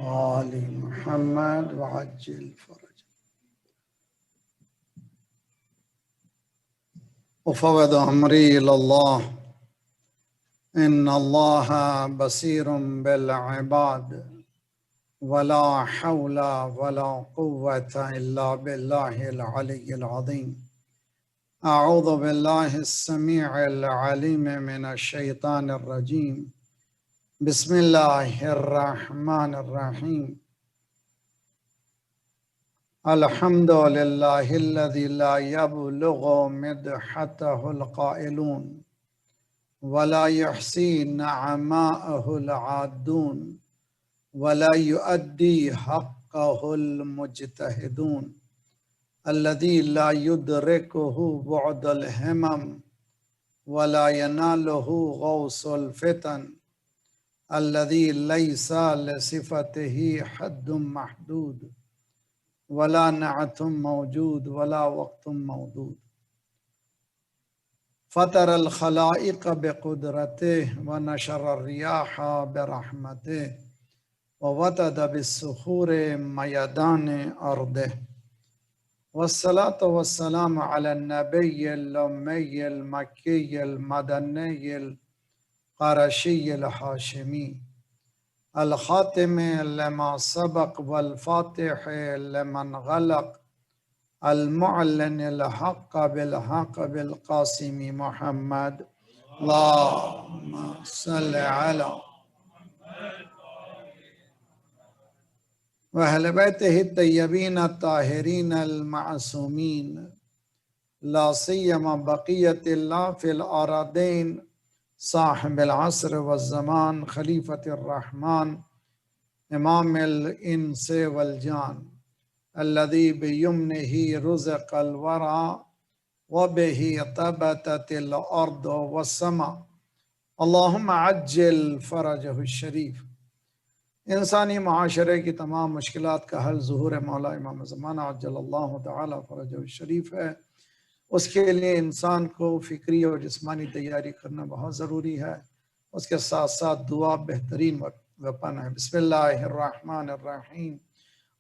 وآل محمد وعجل فرج. وفوض أمري إلى الله إن الله بصير بالعباد ولا حول ولا قوة إلا بالله العلي العظيم. أعوذ بالله السميع العليم من الشيطان الرجيم. بسم الله الرحمن الرحيم. الحمد لله الذي لا يبلغ مدحته القائلون ولا يحصي نعماءه العادون ولا يؤدي حقه المجتهدون الذي لا يدركه بعد الهمم ولا يناله غوص الفتن الذي ليس لصفته حد محدود ولا نعت موجود ولا وقت موجود. فطر الخلائق بقدرته ونشر الرياح برحمته ووتد بالصخور ميدان أرضه. والصلاة والسلام على النبي الأمي المكي المدني القرشي الهاشمي الخاتم لما سبق والفاتح لمن غلق المعلن الحق بالحق بالقاسم محمد. اللهم صل على وأهل بيته الطيبين الطاهرين المعصومين لا سيما بقية الله في الأرضين صاحب العصر والزمان خليفة الرحمن إمام الإنس والجان الذي بيمنه رزق الورى وبه طبتت الأرض والسماء. اللهم عجل فرجه الشریف. انسانی معاشرے کی تمام مشکلات کا حل ظہور مولا امام زمانہ عجل اللہ تعالی فرجہ الشریف ہے. اس کے لیے انسان کو فکری اور جسمانی تیاری کرنا بہت ضروری ہے. اس کے ساتھ ساتھ دعا بہترین ویپن ہے. بسم اللہ الرحمن الرحیم.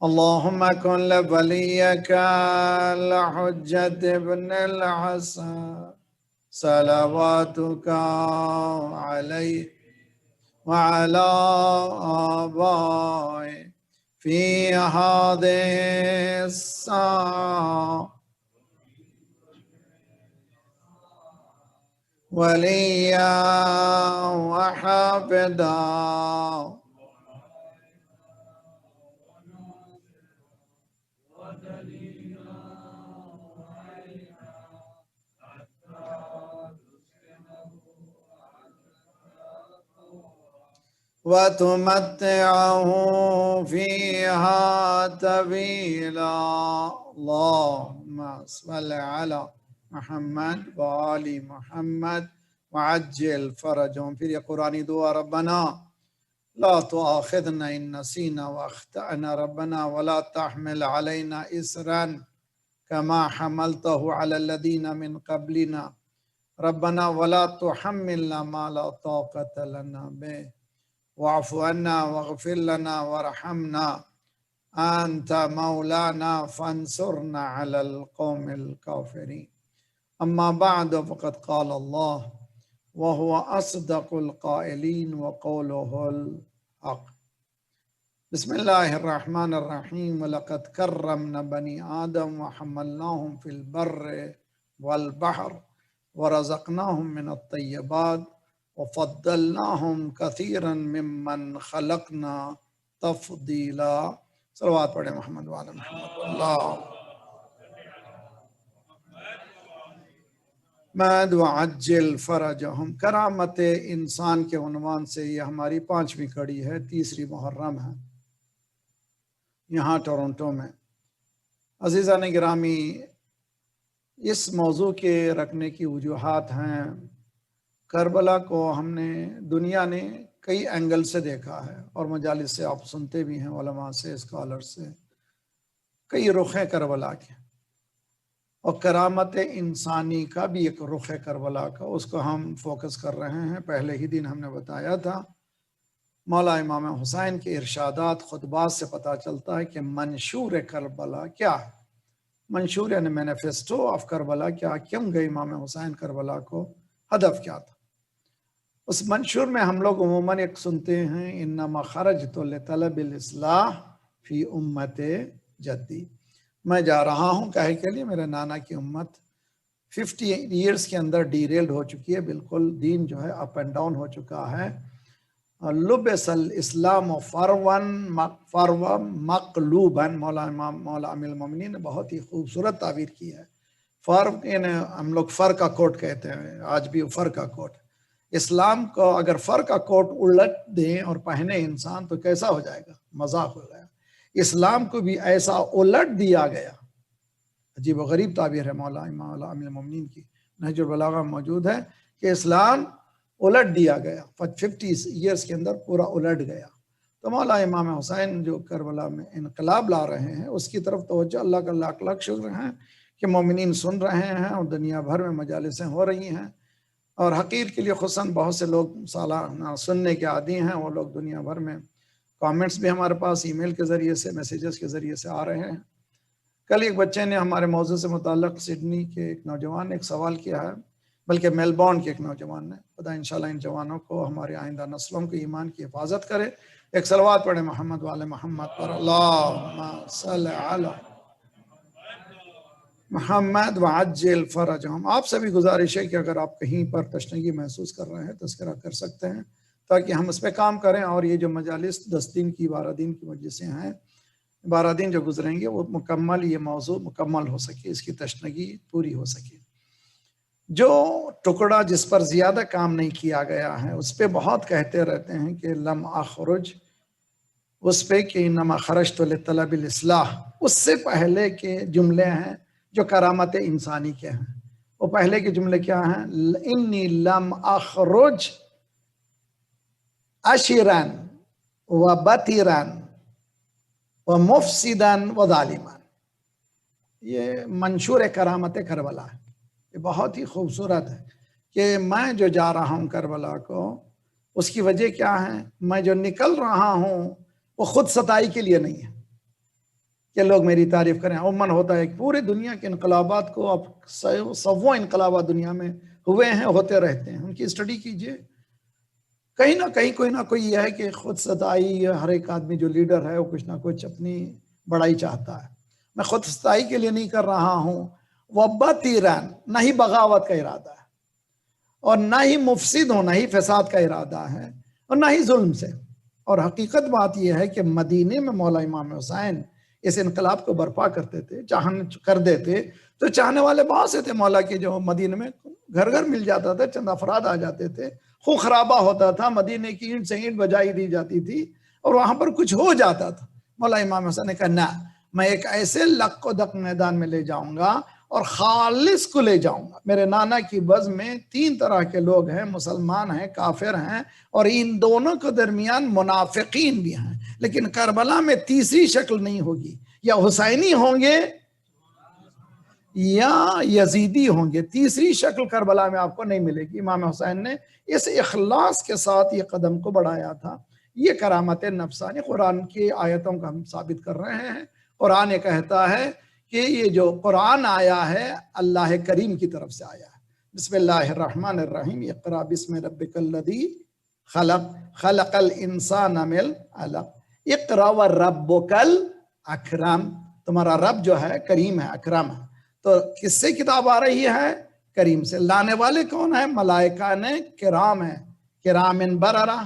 اللہم کن لولیک الحجت ابن الحسن صلواتک علیہ وعلى آبائه في هذه الساعة وليا وحافظا وتمتعه فيها طويلا. اللهم صل على محمد وآل محمد وعجل فرجهم. پھر یہ قرآنی دعا ربنا لا تؤاخذنا إن نسينا وأخطأنا ربنا ولا تحمل علينا إصرا كما حملته على الذين من قبلنا ربنا ولا تحملنا ما لا طاقة لنا به واعف عنا واغفر لنا وارحمنا أنت مولانا فانصرنا على القوم الكافرين. أما بعد فقد قال الله وهو أصدق القائلين وقوله الحق. بسم الله الرحمن الرحيم. ولقد كرمنا بني آدم وحملناهم في البر والبحر ورزقناهم من الطيبات وفضلناهم كثيرا ممن خلقنا تفضيلا. صلوات پڑھیں محمد وعلی محمد. اللہ مد وعجل فرجہم. کرامت انسان کے عنوان سے یہ ہماری 5ویں کڑی ہے. تیسری محرم ہے یہاں ٹورنٹو میں. عزیزان گرامی، اس موضوع کے رکھنے کی وجوہات ہیں. کربلا کو ہم نے دنیا نے کئی اینگل سے دیکھا ہے اور مجالس سے آپ سنتے بھی ہیں، علماء سے، اسکالر سے، کئی رخ کربلا کے. اور کرامت انسانی کا بھی ایک رخ کربلا کا، اس کو ہم فوکس کر رہے ہیں. پہلے ہی دن ہم نے بتایا تھا مولا امام حسین کے ارشادات خطبات سے پتہ چلتا ہے کہ منشور کربلا کیا ہے. منشور یعنی مینیفیسٹو آف کربلا کیا، کیوں گئے امام حسین کربلا کو، ہدف کیا تھا. اس منشور میں ہم لوگ عموماً ایک سنتے ہیں انما خرجت لطلب الاصلاح فی امت جدی، میں جا رہا ہوں کہے کے لیے میرے نانا کی امت 50 ایئرز کے اندر ڈیریلڈ ہو چکی ہے، بالکل دین جو ہے اپ اینڈ ڈاؤن ہو چکا ہے. لبس الاسلام فروا مقلوبا، مولا امیر المومنین نے بہت ہی خوبصورت تعبیر کی ہے. فرق یعنی ہم لوگ فر کا کوٹ کہتے ہیں، آج بھی فر کا کوٹ. اسلام کو اگر فر کا کوٹ الٹ دیں اور پہنے انسان تو کیسا ہو جائے گا، مذاق ہو گیا. اسلام کو بھی ایسا الٹ دیا گیا. عجیب و غریب تعبیر ہے مولا امیر المومنین کی، نہج البلاغہ موجود ہے کہ اسلام الٹ دیا گیا، 50 ایئرز کے اندر پورا الٹ گیا. تو مولا امام حسین جو کربلا میں انقلاب لا رہے ہیں اس کی طرف توجہ، اللہ کا لاکھ لاکھ شکر ہیں کہ مومنین سن رہے ہیں اور دنیا بھر میں مجالسیں ہو رہی ہیں. اور حقیر کے لیے خصوصاً بہت سے لوگ سالانہ سننے کے عادی ہیں، وہ لوگ دنیا بھر میں کامنٹس بھی ہمارے پاس ای میل کے ذریعے سے، میسیجز کے ذریعے سے آ رہے ہیں. کل ایک بچے نے ہمارے موضوع سے متعلق سڈنی کے ایک نوجوان نے ایک سوال کیا ہے، بلکہ میلبورن کے ایک نوجوان نے. خدا انشاءاللہ ان جوانوں کو، ہمارے آئندہ نسلوں کو ایمان کی حفاظت کرے. ایک صلوات پڑھیں محمد والے محمد پر. اللہم صلی علی محمد وعجل فرجہم. آپ سے بھی گزارش ہے کہ اگر آپ کہیں پر تشنگی محسوس کر رہے ہیں تذکرہ کر سکتے ہیں تاکہ ہم اس پہ کام کریں، اور یہ جو مجالس 10 دن کی 12 دن کی مجلسیں ہیں، 12 دن جو گزریں گے وہ مکمل، یہ موضوع مکمل ہو سکے، اس کی تشنگی پوری ہو سکے. جو ٹکڑا جس پر زیادہ کام نہیں کیا گیا ہے اس پہ بہت کہتے رہتے ہیں کہ لم اخرج، اس پہ کہ انما خرجت لطلب الاصلاح. اس سے پہلے کے جملے ہیں جو کرامت انسانی کے ہیں. وہ پہلے کے جملے کیا ہیں؟ انی لم اخرج اشرا وبترا ومفسدا وظالما. یہ منشور کرامت کربلا ہے. یہ بہت ہی خوبصورت ہے کہ میں جو جا رہا ہوں کربلا کو، اس کی وجہ کیا ہے؟ میں جو نکل رہا ہوں وہ خود ستائی کے لیے نہیں ہے کہ لوگ میری تعریف کریں. عموماً ہوتا ہے کہ پورے دنیا کے انقلابات کو، اب سووں انقلابات دنیا میں ہوئے ہیں، ہوتے رہتے ہیں، ان کی اسٹڈی کیجئے. کہیں نہ کہیں کوئی نہ کوئی یہ ہے کہ خود ستائی، ہر ایک آدمی جو لیڈر ہے وہ کچھ نہ کچھ اپنی بڑائی چاہتا ہے. میں خود ستائی کے لیے نہیں کر رہا ہوں. وبتیرن، نہ ہی بغاوت کا ارادہ ہے، اور نہ ہی مفسد ہو، نہ ہی فساد کا ارادہ ہے، اور نہ ہی ظلم سے. اور حقیقت بات یہ ہے کہ مدینے میں مولا امام حسین اس انقلاب کو برپا کرتے تھے، کر دیتے تو چاہنے والے بہت سے تھے مولا کے، جو مدینے میں گھر گھر مل جاتا تھا، چند افراد آ جاتے تھے، خون خرابہ ہوتا تھا، مدینے کی اینٹ سے اینٹ بجائی دی جاتی تھی اور وہاں پر کچھ ہو جاتا تھا. مولا امام حسین نے کہا نہ، میں ایک ایسے لق و دق میدان میں لے جاؤں گا اور خالص کو لے جاؤں گا. میرے نانا کی بز میں 3 طرح کے لوگ ہیں، مسلمان ہیں، کافر ہیں، اور ان دونوں کے درمیان منافقین بھی ہیں. لیکن کربلا میں تیسری شکل نہیں ہوگی، یا حسینی ہوں گے یا یزیدی ہوں گے. تیسری شکل کربلا میں آپ کو نہیں ملے گی. امام حسین نے اس اخلاص کے ساتھ یہ قدم کو بڑھایا تھا. یہ کرامت نفسانی قرآن کی آیتوں کا ہم ثابت کر رہے ہیں. قرآن کہتا ہے کہ یہ جو قرآن آیا ہے اللہ کریم کی طرف سے آیا ہے. بسم اللہ الرحمن الرحیم. اقرا بسم ربک الذی خلق، خلق الانسان من علق. اقرا وربک الاکرم. تمہارا رب جو ہے کریم ہے، اکرم ہے. تو کس سے کتاب آ رہی ہے؟ کریم سے. لانے والے کون ہیں؟ ملائکہ نے کرام ہیں، کرامن بررہ،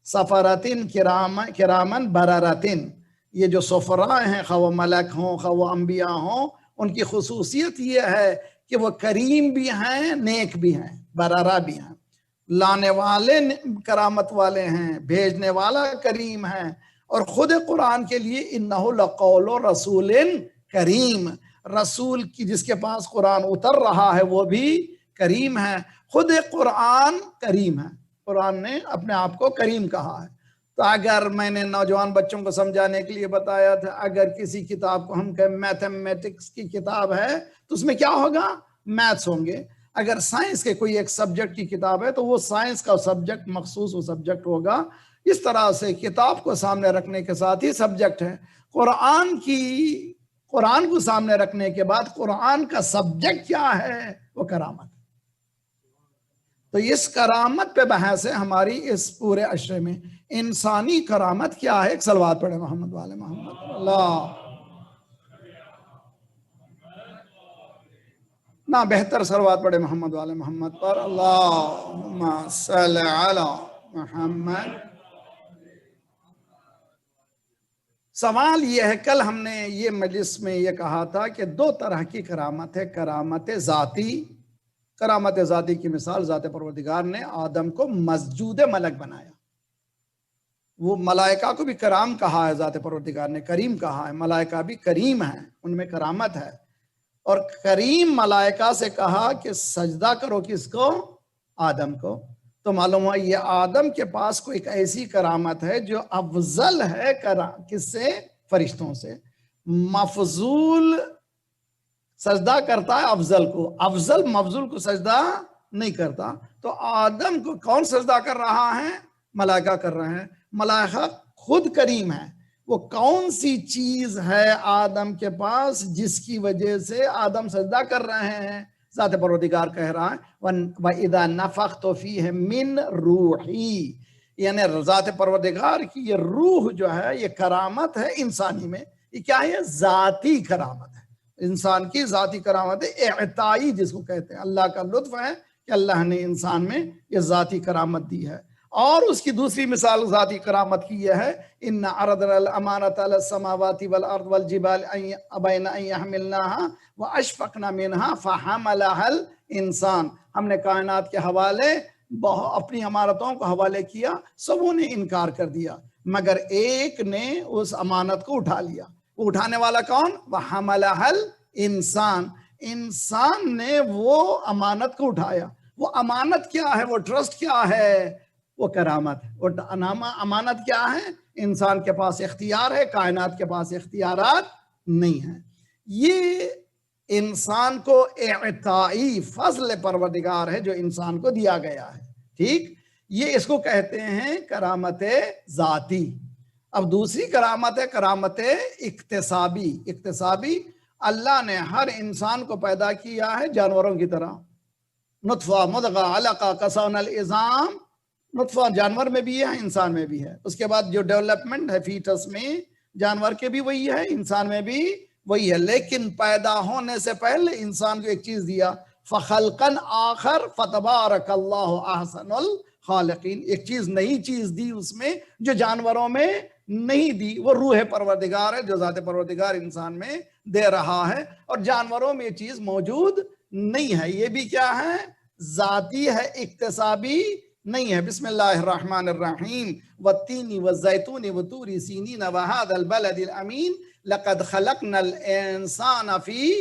سفرتن کرامن بررتن. یہ جو سفراء ہیں، خواہ ملک ہوں خواہ انبیاء ہوں، ان کی خصوصیت یہ ہے کہ وہ کریم بھی ہیں، نیک بھی ہیں، بررہ بھی ہیں. لانے والے کرامت والے ہیں، بھیجنے والا کریم ہے. اور خود قرآن کے لیے انہ لقول رسول کریم، رسول کی جس کے پاس قرآن اتر رہا ہے وہ بھی کریم ہے. خود قرآن کریم ہے. قرآن نے اپنے آپ کو کریم کہا ہے. تو اگر میں نے نوجوان بچوں کو سمجھانے کے لیے بتایا تھا، اگر کسی کتاب کو ہم کہیں میتھمیٹکس کی کتاب ہے تو اس میں کیا ہوگا؟ میتھس ہوں گے. اگر سائنس کے کوئی ایک سبجیکٹ کی کتاب ہے تو وہ سائنس کا سبجیکٹ مخصوص وہ سبجیکٹ ہوگا. اس طرح سے کتاب کو سامنے رکھنے کے ساتھ ہی سبجیکٹ ہے. قرآن کو سامنے رکھنے کے بعد قرآن کا سبجیکٹ کیا ہے؟ وہ کرامت. تو اس کرامت پہ بحث ہے ہماری اس پورے عشرے میں. انسانی کرامت کیا ہے؟ ایک صلوات پڑھے محمد والے محمد. اللہ نہ بہتر صلوات پڑھے محمد والے محمد پر. اللہم صلی علی محمد. سوال یہ ہے، کل ہم نے یہ مجلس میں یہ کہا تھا کہ دو طرح کی کرامت ہے. کرامت ذاتی. کرامت ذاتی کی مثال، ذات پروردگار نے آدم کو مسجود ملک بنایا. وہ ملائکہ کو بھی کرام کہا ہے، ذات پروردگار نے کریم کہا ہے. ملائکہ بھی کریم ہیں، ان میں کرامت ہے. اور کریم ملائکہ سے کہا کہ سجدہ کرو کس کو؟ آدم کو. تو معلوم ہوا یہ آدم کے پاس کوئی ایک ایسی کرامت ہے جو افضل ہے کس سے؟ فرشتوں سے. مفضول سجدہ کرتا ہے افضل کو، افضل مفضول کو سجدہ نہیں کرتا. تو آدم کو کون سجدہ کر رہا ہے؟ ملائکہ کر رہے ہیں. ملائکہ خود کریم ہے. وہ کون سی چیز ہے آدم کے پاس جس کی وجہ سے آدم سجدہ کر رہے ہیں؟ ذات پروردگار کہہ رہا ہے وَإِذَا نَفَخْتُ فِيهِ مِن رُوحِي، یعنی ذات پروردگار کی یہ روح جو ہے یہ کرامت ہے انسانی میں. یہ کیا ہے؟ ذاتی کرامت ہے. انسان کی ذاتی کرامت ہے، اعطائی جس کو کہتے ہیں. اللہ کا لطف ہے کہ اللہ نے انسان میں یہ ذاتی کرامت دی ہے. اور اس کی دوسری مثال ذاتی کرامت کی یہ ہے إِنَّ عَرَضْنَا الْأَمَانَةَ عَلَى السَّمَاوَاتِ وَالْأَرْضِ وَالْجِبَالِ أَبَيْنَ أَن يَحْمِلْنَاهَا وَأَشْفَقْنَ مِنْهَا فَحَمَلَهَا الْإِنسَانُ. ہم نے کائنات کے حوالے اپنی امانتوں کو حوالے کیا، سبوں نے انکار کر دیا مگر ایک نے اس امانت کو اٹھا لیا. وہ اٹھانے والا کون؟ وَحَمَلَهَا الْإِنسَانُ. انسان نے وہ امانت کو اٹھایا. وہ امانت کیا ہے؟ وہ ٹرسٹ کیا ہے؟ وہ کرامت ہے. وہ امانت کیا ہے؟ انسان کے پاس اختیار ہے، کائنات کے پاس اختیارات نہیں ہیں. یہ انسان کو اعطائی فضل پروردگار ہے جو انسان کو دیا گیا ہے. ٹھیک، یہ اس کو کہتے ہیں کرامت ذاتی. اب دوسری کرامت ہے کرامت اکتسابی. اکتسابی، اللہ نے ہر انسان کو پیدا کیا ہے جانوروں کی طرح. نطفہ، مضغہ، علقہ، کسون العظام. نطفہ جانور میں بھی ہے، انسان میں بھی ہے. اس کے بعد جو ڈیولپمنٹ ہے فیٹس میں، جانور کے بھی وہی ہے، انسان میں بھی وہی ہے. لیکن پیدا ہونے سے پہلے انسان کو ایک چیز دیا، فَخَلْقًا آخر فَتَبَارَكَ اللَّهُ أَحْسَنُ الْخَالِقِينَ. ایک چیز، نئی چیز دی اس میں جو جانوروں میں نہیں دی. وہ روح پروردگار ہے جو ذات پروردگار انسان میں دے رہا ہے، اور جانوروں میں یہ چیز موجود نہیں ہے. یہ بھی کیا ہے؟ ذاتی ہے، اکتسابی نہیں ہے. بسم اللہ الرحمن الرحیم. والتین والزیتون وطور سینین وهذا البلد الامین لقد خلقنا الانسان فی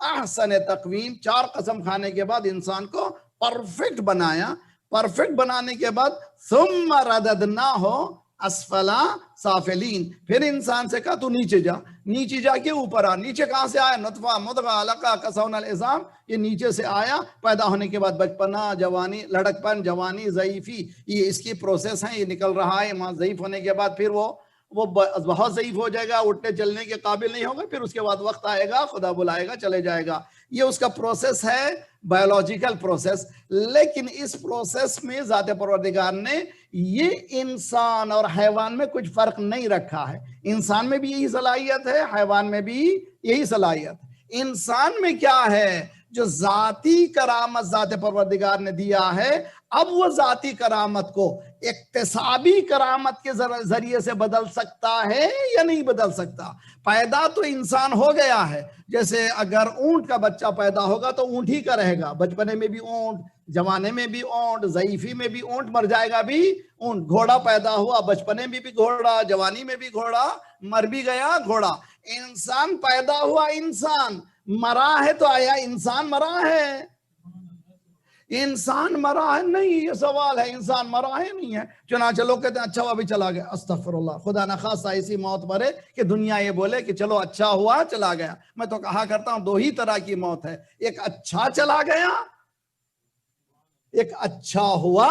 احسن تقویم. 4 قسم کھانے کے بعد انسان کو پرفیکٹ بنایا. پرفیکٹ بنانے کے بعد ثم رددناہ اسفلا سافلین. پھر انسان سے کہا تو نیچے جا. نیچے جا کے اوپر آ. نیچے کہاں سے آیا؟ نطفہ، مضغہ، علقہ، کسون العظام. یہ نیچے سے آیا. پیدا ہونے کے بعد بچپنا، جوانی، لڑکپن، جوانی، ضعیفی، یہ اس کی پروسیس ہیں. یہ نکل رہا ہے. وہاں ضعیف ہونے کے بعد پھر وہ بہت ضعیف ہو جائے گا، اٹھنے چلنے کے قابل نہیں ہوگا. پھر اس کے بعد وقت آئے گا، خدا بلائے گا، چلے جائے گا. یہ اس کا پروسیس ہے، بایولوجیکل پروسیس. لیکن اس پروسیس میں ذات پروردگار نے یہ انسان اور حیوان میں کچھ فرق نہیں رکھا ہے. انسان میں بھی یہی صلاحیت ہے، حیوان میں بھی یہی صلاحیت. انسان میں کیا ہے؟ جو ذاتی کرامت ذات پروردگار نے دیا ہے، اب وہ ذاتی کرامت کو اکتسابی کرامت کے ذریعے سے بدل سکتا ہے یا نہیں بدل سکتا؟ پیدا تو انسان ہو گیا ہے. جیسے اگر اونٹ کا بچہ پیدا ہوگا تو اونٹ ہی کا رہے گا. بچپنے میں بھی اونٹ، جوانے میں بھی اونٹ، ضعیفی میں بھی اونٹ، مر جائے گا بھی اونٹ. گھوڑا پیدا ہوا، بچپنے میں بھی گھوڑا، جوانی میں بھی گھوڑا، مر بھی گیا گھوڑا. انسان پیدا ہوا، انسان مرا ہے تو آیا انسان مرا ہے؟ انسان مرا ہے نہیں. یہ سوال ہے، انسان مرا ہے نہیں ہے. چنانچہ لوگ کہتے ہیں اچھا ہوا بھی چلا گیا. استغفر اللہ، خدا نخواستہ ایسی موت مرے کہ دنیا یہ بولے کہ چلو اچھا ہوا چلا گیا. میں تو کہا کرتا ہوں 2 ہی طرح کی موت ہے، ایک اچھا چلا گیا، ایک اچھا ہوا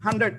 100।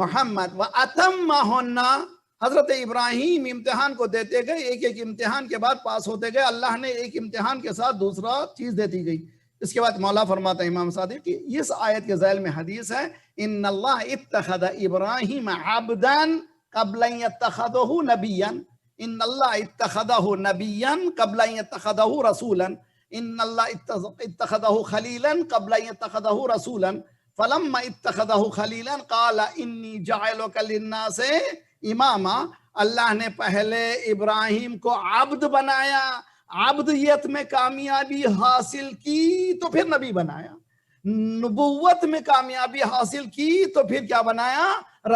محمد وَأَتَمَّهُنَّ حضرت ابراہیم امتحان کو دیتے گئے، ایک ایک امتحان کے بعد پاس ہوتے گئے، اللہ نے ایک امتحان کے ساتھ دوسرا چیز دیتی گئی۔ اس کے بعد مولا فرماتا ہے امام صادق کہ اس آیت کے ذیل میں حدیث ہے ان اللہ اتخذ ابراہیم عبدا قبل ان یتخذہ نبیا، ان اللہ اتخذہ نبیا قبل ان یتخذہ رسولا، ان اللہ اتخذہ خلیلا قبل ان یتخذہ رسولا، فلما اتخذہ خلیلا قال انی جاعلک للناس اماما، اللہ نے پہلے ابراہیم کو عبد بنایا، عبدیت میں کامیابی حاصل کی تو پھر نبی بنایا، نبوت میں کامیابی حاصل کی تو پھر کیا بنایا؟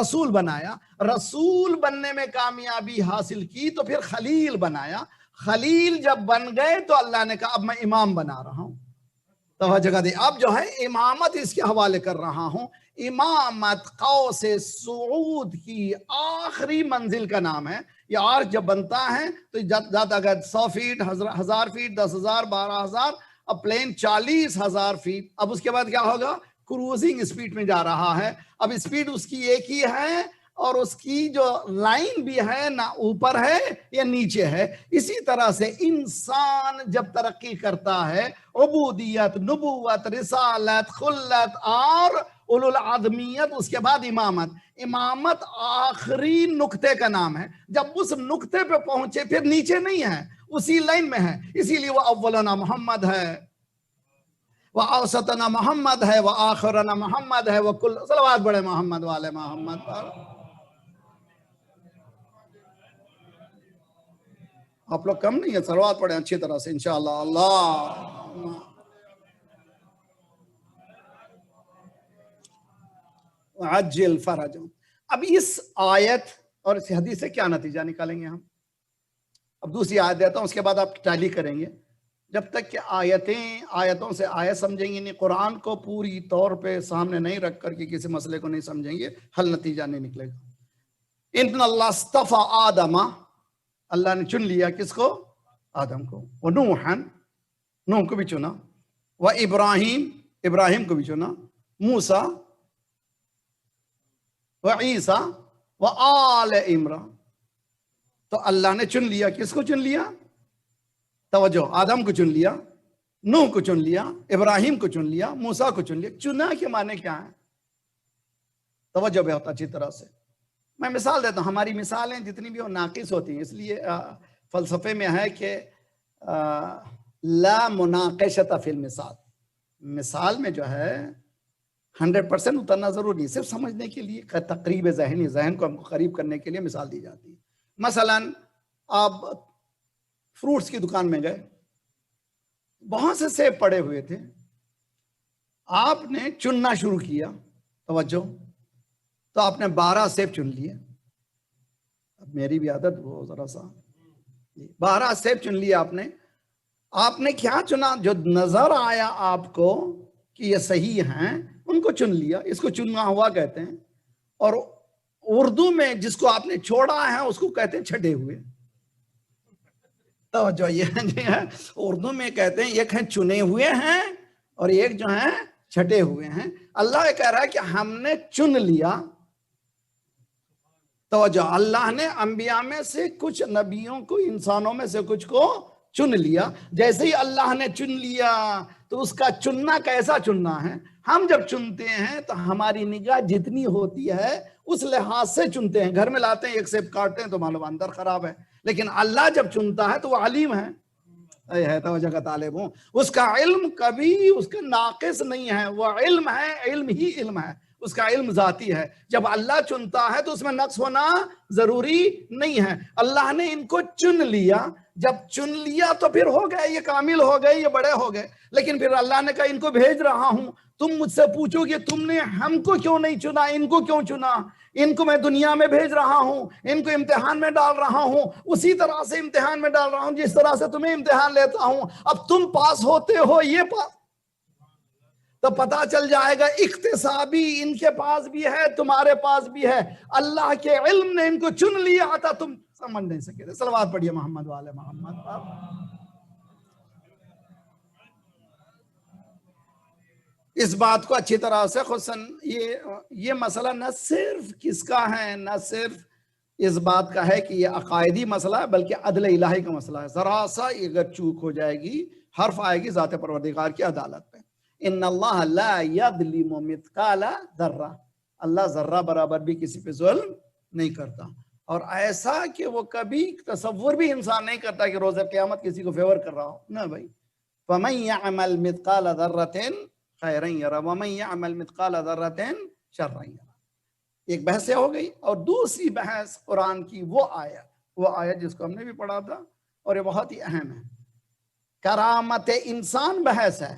رسول بنایا، رسول بننے میں کامیابی حاصل کی تو پھر خلیل بنایا، خلیل جب بن گئے تو اللہ نے کہا اب میں امام بنا رہا ہوں۔ توجہ دے، اب جو ہے امامت اس کے حوالے کر رہا ہوں۔ امامت قوس صعود کی آخری منزل کا نام ہے۔ یہ عرش جب بنتا ہے تو جاتا اگر 100 فیٹ، 1000 فیٹ، 10,000، 12,000، اب پلین 40,000 فیٹ، اب اس کے بعد کیا ہوگا؟ کروزنگ اسپیڈ میں جا رہا ہے۔ اب اسپیڈ اس کی ایک ہی ہے اور اس کی جو لائن بھی ہے نہ اوپر ہے یا نیچے ہے۔ اسی طرح سے انسان جب ترقی کرتا ہے، عبودیت، نبوت، رسالت، خلت اور اولو العظمیت، اس کے بعد امامت۔ امامت آخری نقطے کا نام ہے۔ جب اس نقطے پہ پہنچے پھر نیچے نہیں ہے، اسی لائن میں ہے۔ اسی لیے وہ اولنا محمد ہے، وہ اوسطنا محمد ہے، وہ آخرنا محمد ہے، وہ کل صلوات بڑے محمد والے محمد پر۔ آپ لوگ کم نہیں ہے، صلوات پڑھیں اچھی طرح سے انشاءاللہ۔ اللہ عجل فرج۔ اب اس آیت اور اس حدیث سے کیا نتیجہ نکالیں گے ہم؟ اب دوسری آیت دیتا ہوں، اس کے بعد آپ ٹیلی کریں گے۔ جب تک کہ آیتوں سے آیت سمجھیں گے نہیں، قرآن کو پوری طور پہ سامنے نہیں رکھ کر کے کسی مسئلے کو نہیں سمجھیں گے، حل نتیجہ نہیں نکلے گا۔ ان اللہ اصطفى آدم، اللہ نے چن لیا کس کو؟ آدم کو۔ ونوحا، نوح کو بھی چنا، و ابراہیم کو بھی چنا، موسیٰ و عیسیٰ و آل عمران۔ تو اللہ نے چن لیا، کس کو چن لیا؟ توجہ، آدم کو چن لیا، نوح کو چن لیا، ابراہیم کو چن لیا، موسیٰ کو چن لیا۔ چنا کے معنی کیا ہے؟ توجہ بہت اچھی طرح سے میں مثال دیتا ہوں۔ ہماری مثالیں جتنی بھی وہ ناقص ہوتی ہیں، اس لیے فلسفے میں ہے کہ لا مناقشۃ فی المثال، مثال میں جو ہے 100% اترنا ضروری نہیں، صرف سمجھنے کے لیے، تقریب ذہن کو ہم کو قریب کرنے کے لیے مثال دی جاتی ہے۔ مثلا آپ فروٹس کی دکان میں گئے، بہت سے سیب پڑے ہوئے تھے، آپ نے چننا شروع کیا، توجہ، تو آپ نے 12 سیب چن لیے۔ اب میری بھی عادت وہ ذرا سا 12 سیب چن لیے آپ نے کیا چنا؟ جو نظر آیا آپ کو کہ یہ صحیح ہیں ان کو چن لیا، اس کو چننا ہوا کہتے ہیں۔ اور اردو میں جس کو آپ نے چھوڑا ہے اس کو کہتے ہیں چھٹے ہوئے۔ توجہ، یہ ہے اردو میں کہتے ہیں ایک ہیں چنے ہوئے ہیں اور ایک جو ہیں چھٹے ہوئے ہیں۔ اللہ کہہ رہا ہے کہ ہم نے چن لیا۔ توجہ، اللہ نے انبیاء میں سے کچھ نبیوں کو، انسانوں میں سے کچھ کو چن لیا۔ جیسے ہی اللہ نے چن لیا تو اس کا چننا کیسا چننا ہے؟ ہم جب چنتے ہیں تو ہماری نگاہ جتنی ہوتی ہے اس لحاظ سے چنتے ہیں۔ گھر میں لاتے ہیں، ایک سیب کاٹتے ہیں تو معلوم اندر خراب ہے، لیکن اللہ جب چنتا ہے تو وہ علیم ہے۔ اے توجہ کا طالب ہوں، اس کا علم کبھی اس کا ناقص نہیں ہے، وہ علم ہے، علم ہی علم ہے، اس کا علم ذاتی ہے۔ جب اللہ چنتا ہے تو اس میں نقص ہونا ضروری نہیں ہے۔ اللہ نے ان کو چن لیا، جب چن لیا تو پھر ہو گئے، یہ کامل ہو گئے، یہ بڑے ہو گئے۔ لیکن پھر اللہ نے کہا ان کو بھیج رہا ہوں، تم مجھ سے پوچھو کہ تم نے ہم کو کیوں نہیں چنا، ان کو کیوں چنا؟ ان کو میں دنیا میں بھیج رہا ہوں، ان کو امتحان میں ڈال رہا ہوں، اسی طرح سے امتحان میں ڈال رہا ہوں جس طرح سے تمہیں امتحان لیتا ہوں۔ اب تم پاس ہوتے ہو، یہ پاس، تو پتا چل جائے گا اقتصابی ان کے پاس بھی ہے، تمہارے پاس بھی ہے۔ اللہ کے علم نے ان کو چن لیا تھا، تم سمجھ نہیں سکے تھے۔ صلوات پڑھیے محمد والے محمد پر۔ اس بات کو اچھی طرح سے خصوصاً یہ مسئلہ نہ صرف کس کا ہے، نہ صرف اس بات کا ہے کہ یہ عقائدی مسئلہ ہے، بلکہ عدل الہی کا مسئلہ ہے. ذرا سا اگر چوک ہو جائے گی، حرف آئے گی ذات پروردگار کی عدالت پہ. ان اللہ لا یظلم مثقال ذرہ، اللہ ذرہ برابر بھی کسی پہ ظلم نہیں کرتا. اور ایسا کہ وہ کبھی تصور بھی انسان نہیں کرتا کہ روز قیامت کسی کو فیور کر رہا ہو، نہ بھائی. فَمَن يَعْمَلْ مِثْقَالَ ذَرَّةٍ خَيْرًا يَرَهُ وَمَن يَعْمَلْ مِثْقَالَ ذَرَّةٍ شَرًّا يَرَهُ. ایک بحث سے ہو گئی. اور دوسری بحث قرآن کی وہ آیت جس کو ہم نے بھی پڑھا تھا اور یہ بہت ہی اہم ہے. کرامت انسان بحث ہے.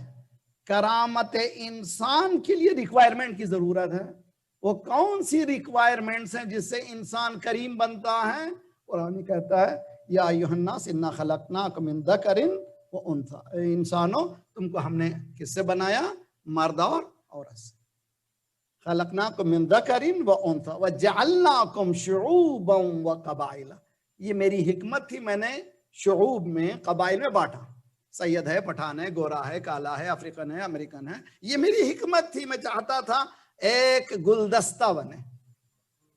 کرامت انسان کے لیے ریکوائرمنٹ کی ضرورت ہے. وہ کون سی ریکوائرمنٹس ہیں جس سے انسان کریم بنتا ہے؟ قرآن کہتا ہے یا ایھا الناس انا خلقناکم من ذکر و انثی، انسانوں تم کو ہم نے کس سے بنایا؟ مرد اور عورت سے. خلقناکم من ذکر و انثی وجعلناکم شعوبا و قبائل. یہ میری حکمت تھی، میں نے شعوب میں، قبائل میں بانٹا. سید ہے، پٹھان ہے، گورا ہے، کالا ہے، افریقن ہے، امریکن ہے. یہ میری حکمت تھی. میں چاہتا تھا ایک گلدستہ بنے.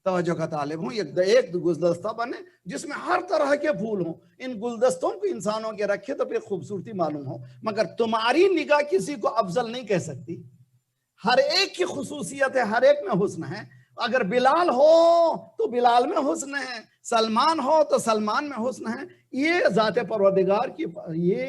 توجہ کا طالب ہوں. ایک گلدستہ بنے جس میں ہر طرح کے پھول ہوں. ان گلدستوں کو انسانوں کے رکھے تو پھر خوبصورتی معلوم ہو. مگر تمہاری نگاہ کسی کو افضل نہیں کہہ سکتی. ہر ایک کی خصوصیت ہے، ہر ایک میں حسن ہے. اگر بلال ہو تو بلال میں حسن ہے، سلمان ہو تو سلمان میں حسن ہے. یہ ذات پروردگار کی یہ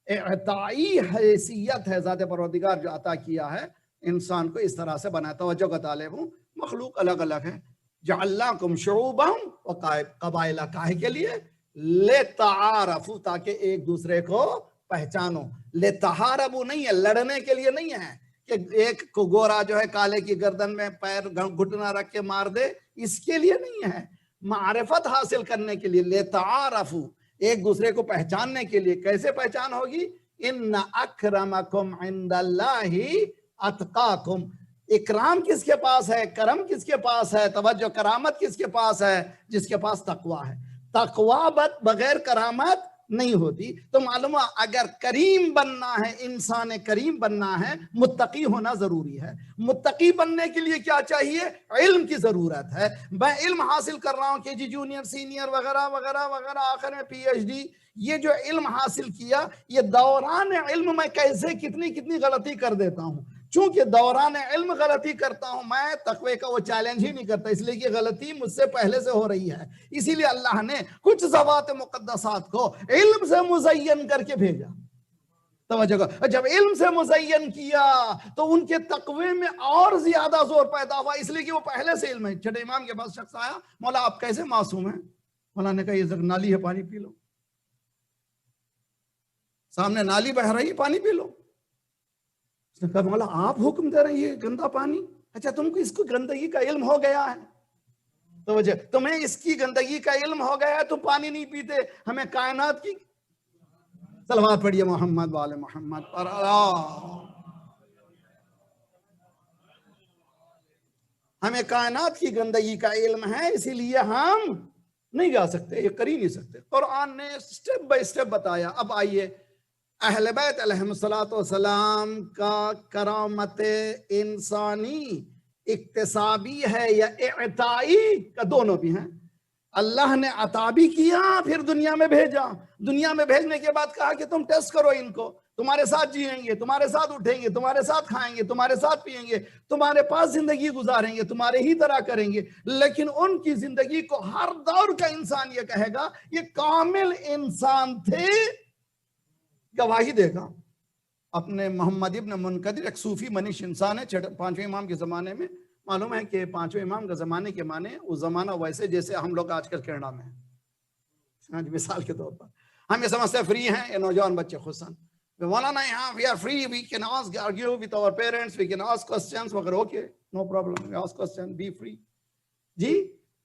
اعطائی حیثیت ہے. ذات پروردگار جو عطا کیا ہے انسان کو اس طرح سے بنایا. توجہ کا طالب ہوں. مخلوق الگ الگ ہے. جعلناکم شعوبا و قبائل، کاہے کے لیے؟ لتعارفوا، تاکہ ایک دوسرے کو پہچانو. لتحاربوا نہیں ہے، لڑنے کے لیے نہیں ہے کہ ایک کو گورا جو ہے کالے کی گردن میں پیر گھٹنا رکھ کے مار دے، اس کے لیے نہیں ہے. معرفت حاصل کرنے کے لیے. لتعارفوا، ایک دوسرے کو پہچاننے کے لیے. کیسے پہچان ہوگی؟ ان اکرمکم عند اللہ اتقاکم. اکرام کس کے پاس ہے؟ کرم کس کے پاس ہے؟ توجہ، کرامت کس کے پاس ہے؟ جس کے پاس تقوی ہے. تقوی بغیر کرامت نہیں ہوتی. تو معلوم ہے اگر کریم بننا ہے، انسان کریم بننا ہے، متقی ہونا ضروری ہے. متقی بننے کے لیے کیا چاہیے؟ علم کی ضرورت ہے. میں علم حاصل کر رہا ہوں، KG جونیئر سینئر وغیرہ وغیرہ وغیرہ، آخر میں PhD. یہ جو علم حاصل کیا، یہ دوران علم میں کیسے کتنی غلطی کر دیتا ہوں. چونکہ دوران علم غلطی کرتا ہوں، میں تقوی کا وہ چیلنج ہی نہیں کرتا، اس لیے کہ غلطی مجھ سے پہلے سے ہو رہی ہے. اسی لیے اللہ نے کچھ ذوات مقدسات کو علم سے مزین کر کے بھیجا. توجہ کا، جب علم سے مزین کیا تو ان کے تقوی میں اور زیادہ زور پیدا ہوا، اس لیے کہ وہ پہلے سے علم ہے. چھٹے امام کے پاس شخص آیا، مولا آپ کیسے معصوم ہیں؟ مولا نے کہا یہ نالی ہے، پانی پی لو. سامنے نالی بہ رہی ہے، پانی پی لو. اس نے کہا مولا آپ حکم دے رہے ہیں یہ گندا پانی؟ اچھا تم کو اس کو گندگی کا علم ہو گیا ہے؟ تو تمہیں اس کی گندگی کا علم ہو گیا ہے، تم پانی نہیں پیتے. ہمیں کائنات کی صلوات پڑھیے محمد وآل محمد پر. ہمیں کائنات کی گندگی کا علم ہے، اسی لیے ہم نہیں جا سکتے، یہ کر ہی نہیں سکتے. قرآن نے سٹیپ بائی سٹیپ بتایا. اب آئیے، اہل بیت علیہم السلام کا کرامت انسانی اکتسابی ہے یا اعطائی کا؟ دونوں بھی ہیں. اللہ نے عطا بھی کیا، پھر دنیا میں بھیجا. دنیا میں بھیجنے کے بعد کہا کہ تم ٹیسٹ کرو ان کو، تمہارے ساتھ جیئیں گے، تمہارے ساتھ اٹھیں گے، تمہارے ساتھ کھائیں گے، تمہارے ساتھ پیئیں گے، تمہارے پاس زندگی گزاریں گے، تمہارے ہی طرح کریں گے. لیکن ان کی زندگی کو ہر دور کا انسان یہ کہے گا یہ کامل انسان تھے. گواہی دے گا. اپنے محمد ابن منقدر ایک صوفی منیش انسان ہے، پانچویں امام کے زمانے میں. معلوم ہے کہ پانچویں امام کا زمانے کے معنی اس زمانہ ویسے جیسے ہم لوگ آج کل کینیڈا میں ہیں. مثال کے طور پر ہم یہ سمجھتے ہیں فری ہیں، یہ نوجوان بچے خوش ہیں. مولانا یہاں we are free, we can ask, argue with our parents, we can ask questions وغیرہ. Okay no problem, we ask questions, be free. جی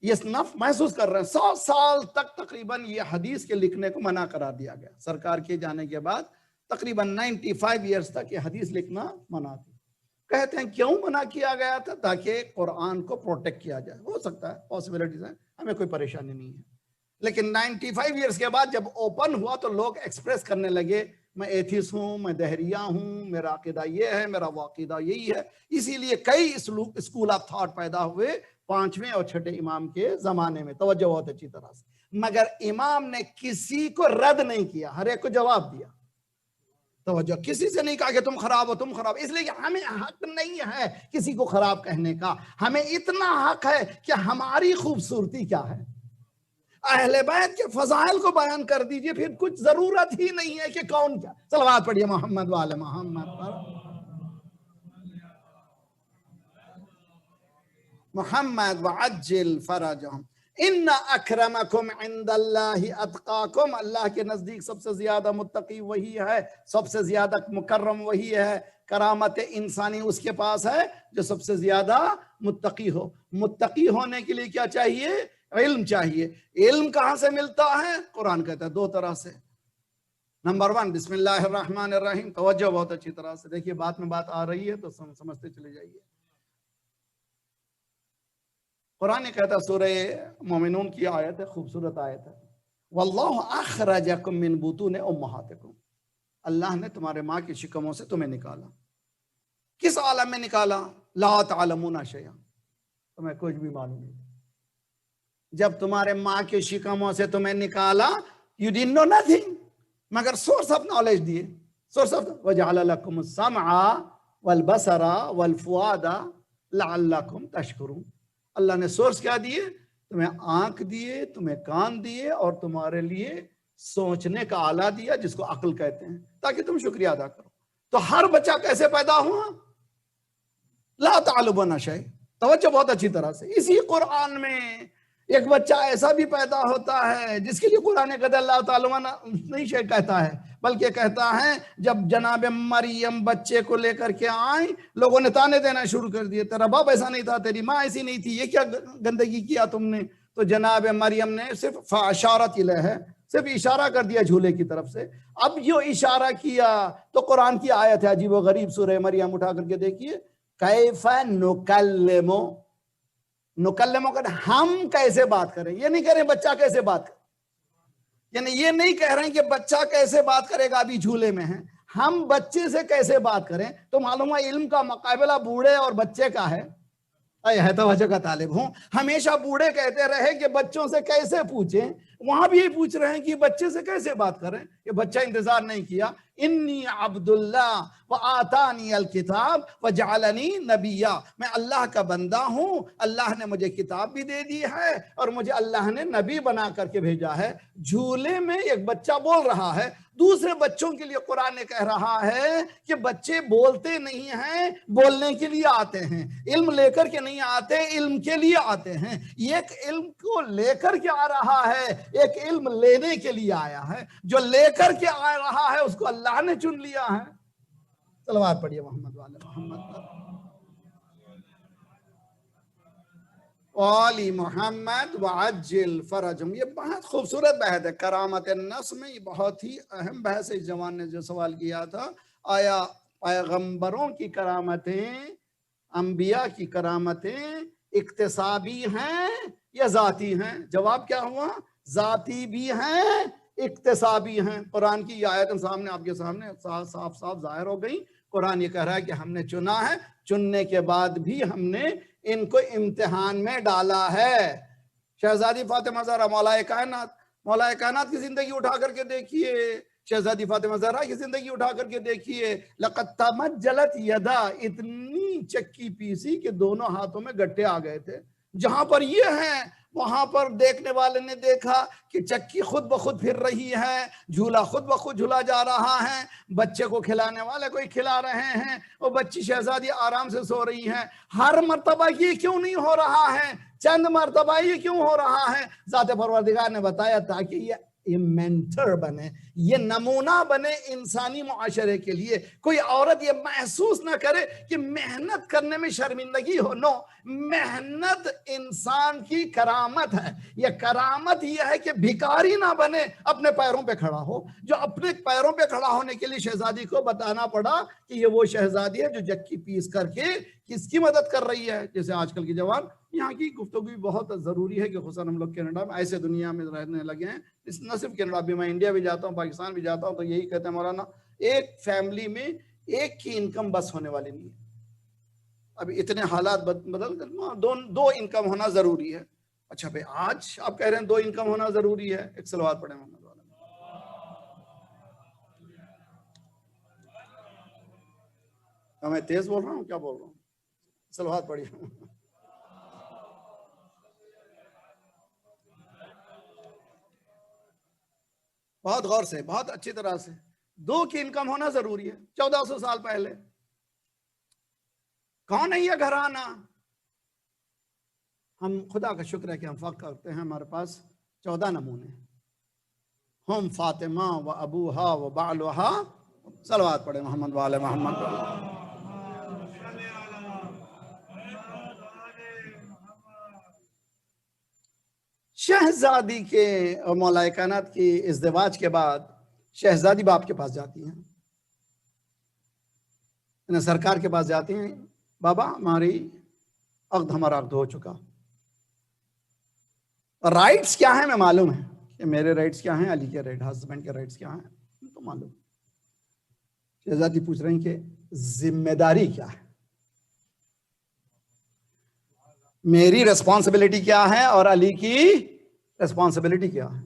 یہ نف محسوس کر رہے ہیں. 100 سال تک تقریباً یہ حدیث کے لکھنے کو منع کرا دیا گیا. سرکار کے جانے کے بعد تقریباً 95 ایئرز تک یہ حدیث لکھنا منع تھی. کہتے ہیں کیوں منع کیا گیا تھا؟ تاکہ قرآن کو پروٹیکٹ کیا جائے. ہو سکتا ہے، پاسبلٹیز ہیں، ہمیں کوئی پریشانی نہیں ہے. لیکن 95 ایئرز کے بعد جب اوپن ہوا تو لوگ ایکسپریس کرنے لگے میں ایتھیس ہوں، میں دہریہ ہوں، میرا عقیدہ یہ ہے، میرا عقیدہ یہی ہے. اسی لیے کئی اسکول آف تھاٹ پیدا ہوئے 5ویں اور 6ٹھے امام کے زمانے میں. توجہ بہت اچھی طرح سے. مگر امام نے کسی کو رد نہیں کیا، ہر ایک کو جواب دیا. توجہ، کسی سے نہیں کہا کہ تم خراب ہو، تم خراب. اس لیے کہ ہمیں حق نہیں ہے کسی کو خراب کہنے کا. ہمیں اتنا حق ہے کہ ہماری خوبصورتی کیا ہے. اہل بیت کے فضائل کو بیان کر دیجئے، پھر کچھ ضرورت ہی نہیں ہے کہ کون کیا. صلوات پڑھیے محمد وآل محمد پر. محمد وعجل فرجهم ان اکرمکم عند اللہ اتقاکم. اللہ کے نزدیک سب سے زیادہ متقی وہی ہے، سب سے زیادہ مکرم وہی ہے. کرامت انسانی اس کے پاس ہے جو سب سے زیادہ متقی ہو. متقی ہونے کے لیے کیا چاہیے؟ علم چاہیے. علم کہاں سے ملتا ہے؟ قرآن کہتا ہے 2 طرح سے. نمبر 1 بسم اللہ الرحمن الرحیم. توجہ بہت اچھی طرح سے دیکھیے، بات میں بات آ رہی ہے تو سمجھتے چلے جائیے. قرآن کہتا ہے، سورہ مومنون کی آیت ہے، خوبصورت آیت ہے، واللہ اخرجکم من بطون امہاتکم. اللہ نے تمہارے ماں کی شکموں سے تمہیں نکالا. کس عالم میں نکالا؟ لا تعلمون شیئا، تمہیں کچھ بھی معلوم نہیں. جب تمہارے ماں کی شکموں سے تمہیں نکالا، you didn't know nothing، مگر سورس آف نالج دیے. سورس آف وجعل لکم السمع والبصر والفؤاد لعلکم تشکرون. اللہ نے سورس کیا دیے؟ تمہیں آنکھ دیے، تمہیں کان دیے، اور تمہارے لیے سوچنے کا آلہ دیا جس کو عقل کہتے ہیں، تاکہ تم شکریہ ادا کرو. تو ہر بچہ کیسے پیدا ہوا؟ لا تعلمون شیء. توجہ بہت اچھی طرح سے. اسی قرآن میں ایک بچہ ایسا بھی پیدا ہوتا ہے جس کے لیے قرآن کہتا ہے اللہ تعالیٰ نہیں شیء کہتا ہے، بلکہ کہتا ہے جب جناب مریم بچے کو لے کر کے آئیں، لوگوں نے تانے دینا شروع کر دیے، تیرا باپ ایسا نہیں تھا، تیری ماں ایسی نہیں تھی، یہ کیا گندگی کیا تم نے. تو جناب مریم نے صرف فاشارت الیہ، صرف اشارہ کر دیا جھولے کی طرف سے. اب جو اشارہ کیا تو قرآن کی آیت ہے عجیب و غریب، سورہ مریم اٹھا کر کے دیکھیے. کیف نکلم، نکلم کر ہم کیسے بات کریں. یہ نہیں کہہ رہے بچہ کیسے بات کرے، یعنی یہ نہیں کہہ رہے ہیں کہ بچہ کیسے بات کرے گا، ابھی جھولے میں ہیں. ہم بچے سے کیسے بات کریں. تو معلوم ہے علم کا مقابلہ بوڑھے اور بچے کا ہے. ہے توجہ کا طالب ہوں. ہمیشہ بوڑھے کہتے رہے کہ بچوں سے کیسے پوچھیں، وہاں بھی یہ پوچھ رہے ہیں کہ بچے سے کیسے بات کریں. یہ بچہ انتظار نہیں کیا. انی عبداللہ وآتانی الکتاب وجعلنی نبیا. میں اللہ کا بندہ ہوں، اللہ نے مجھے کتاب بھی دے دی ہے اور مجھے اللہ نے نبی بنا کر کے بھیجا ہے. جھولے میں ایک بچہ بول رہا ہے. دوسرے بچوں کے لیے قرآن کہہ رہا ہے کہ بچے بولتے نہیں ہیں، بولنے کے لیے آتے ہیں. علم لے کر کے نہیں آتے، علم کے لیے آتے ہیں. ایک علم کو لے کر کے آ رہا ہے، ایک علم لینے کے لیے آیا ہے. جو لے کر کے آ رہا ہے اس کو اللہ نے چن لیا ہے. صلوات پڑھیے محمد والے محمد پر. والی محمد وعجل فرجم. یہ بہت خوبصورت بحث ہے. کرامت النفس میں یہ بہت ہی اہم بحث ہے. اس جوان نے جو سوال کیا تھا، آیا پیغمبروں کی کرامتیں، انبیاء کی کرامتیں اکتسابی ہیں یا ذاتی ہیں؟ جواب کیا ہوا؟ ذاتی بھی ہیں، اکتسابی ہیں. قرآن کی آیت سامنے آپ کے سامنے صاف ظاہر ہو گئی. قرآن یہ کہہ رہا ہے کہ ہم نے چنا ہے، چننے کے بعد بھی ہم نے ان کو امتحان میں ڈالا ہے. شہزادی فاطمہ زہرا مولا کائنات کی زندگی اٹھا کر کے دیکھیے، شہزادی فاطمہ زہرا کی زندگی اٹھا کر کے دیکھیے. لقد تمجلت یدا، اتنی چکی پیسی کہ دونوں ہاتھوں میں گٹھے آ گئے تھے. جہاں پر یہ ہیں وہاں پر دیکھنے والے نے دیکھا کہ چکی خود بخود پھر رہی ہے، جھولا خود بخود جھولا جا رہا ہے، بچے کو کھلانے والے کوئی کھلا رہے ہیں، وہ بچی شہزادی آرام سے سو رہی ہیں. ہر مرتبہ یہ کیوں نہیں ہو رہا ہے؟ چند مرتبہ یہ کیوں ہو رہا ہے؟ ذات پروردگار نے بتایا تاکہ یہ مینٹر بنے، یہ نمونہ بنے انسانی معاشرے کے لیے. کوئی عورت یہ محسوس نہ کرے کہ محنت کرنے میں شرمندگی ہو. نو، محنت انسان کی کرامت ہے. یہ کرامت یہ ہے کہ بھکاری نہ بنے، اپنے پیروں پہ کھڑا ہو. جو اپنے پیروں پہ کھڑا ہونے کے لیے شہزادی کو بتانا پڑا کہ یہ وہ شہزادی ہے جو جکی پیس کر کے کس کی مدد کر رہی ہے. جیسے آج کل کی جوان، یہاں کی گفتگو بہت ضروری ہے کہ خصوصاً ہم لوگ کینیڈا میں ایسے دنیا میں رہنے لگے ہیں. نہ صرف کینیڈا بھی، میں انڈیا بھی جاتا ہوں، پاکستان بھی جاتا ہوں تو یہی کہتے ہیں مولانا ایک فیملی میں ایک کی انکم بس ہونے والی نہیں ہے. ابھی اتنے حالات بدل کر دو انکم ہونا ضروری ہے. اچھا بھائی آج آپ کہہ رہے ہیں 2 انکم ہونا ضروری ہے. ایک صلوات پڑھیں محمد والا. میں تیز بول رہا ہوں کیا بول رہا ہوں؟ صلوات پڑھیے. بہت غور سے بہت اچھی طرح سے 2 کی انکم ہونا ضروری ہے. 1400 سال پہلے کون ہے یہ گھرانہ؟ ہم خدا کا شکر ہے کہ ہم فخر کرتے ہیں ہمارے پاس 14 نمونے. ہم فاطمہ و ابوہا و بعلہا. صلوات پڑھے محمد والے محمد. شہزادی کے اور مولا کائنات کی ازدواج کے بعد شہزادی باپ کے پاس جاتی ہیں، سرکار کے پاس جاتی ہیں. بابا ہمارا عقد ہو چکا. رائٹس کیا ہیں میں معلوم ہے کہ میرے رائٹس کیا ہیں، علی کے رائٹ، ہسبینڈ کے رائٹس کیا ہیں تو معلوم. شہزادی پوچھ رہی ہیں کہ ذمہ داری کیا ہے، میری ریسپانسبلٹی کیا ہے اور علی کی ریسپانسبلٹی کیا ہے.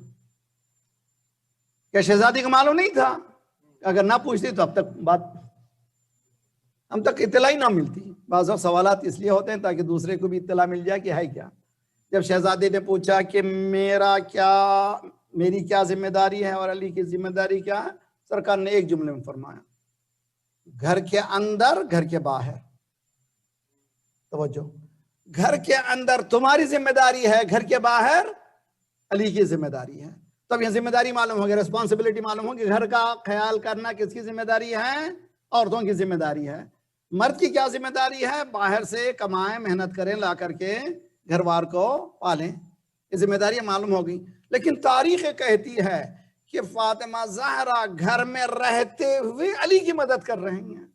کیا شہزادی کو معلوم نہیں تھا؟ اگر نہ پوچھتی تو اب تک بات ہم تک اطلاع ہی نہ ملتی. بعض سوالات اس لیے ہوتے ہیں تاکہ دوسرے کو بھی اطلاع مل جائے کہ ہے کیا. جب شہزادی نے پوچھا کہ میری کیا ذمہ داری ہے اور علی کی ذمہ داری کیا ہے، سرکار نے ایک جملے میں فرمایا، گھر کے اندر گھر کے باہر. توجہ، گھر کے اندر تمہاری ذمہ داری ہے، گھر کے باہر علی کی ذمہ داری ہے. تب یہ ذمہ داری معلوم ہوگی، ریسپانسبلٹی معلوم ہوگی. گھر کا خیال کرنا کس کی ذمہ داری ہے؟ عورتوں کی ذمہ داری ہے. مرد کی کیا ذمہ داری ہے؟ باہر سے کمائیں، محنت کریں، لا کر کے گھر بار کو پالیں. یہ ذمہ داریاں معلوم ہو گئی. لیکن تاریخ کہتی ہے کہ فاطمہ زہرا گھر میں رہتے ہوئے علی کی مدد کر رہی ہیں.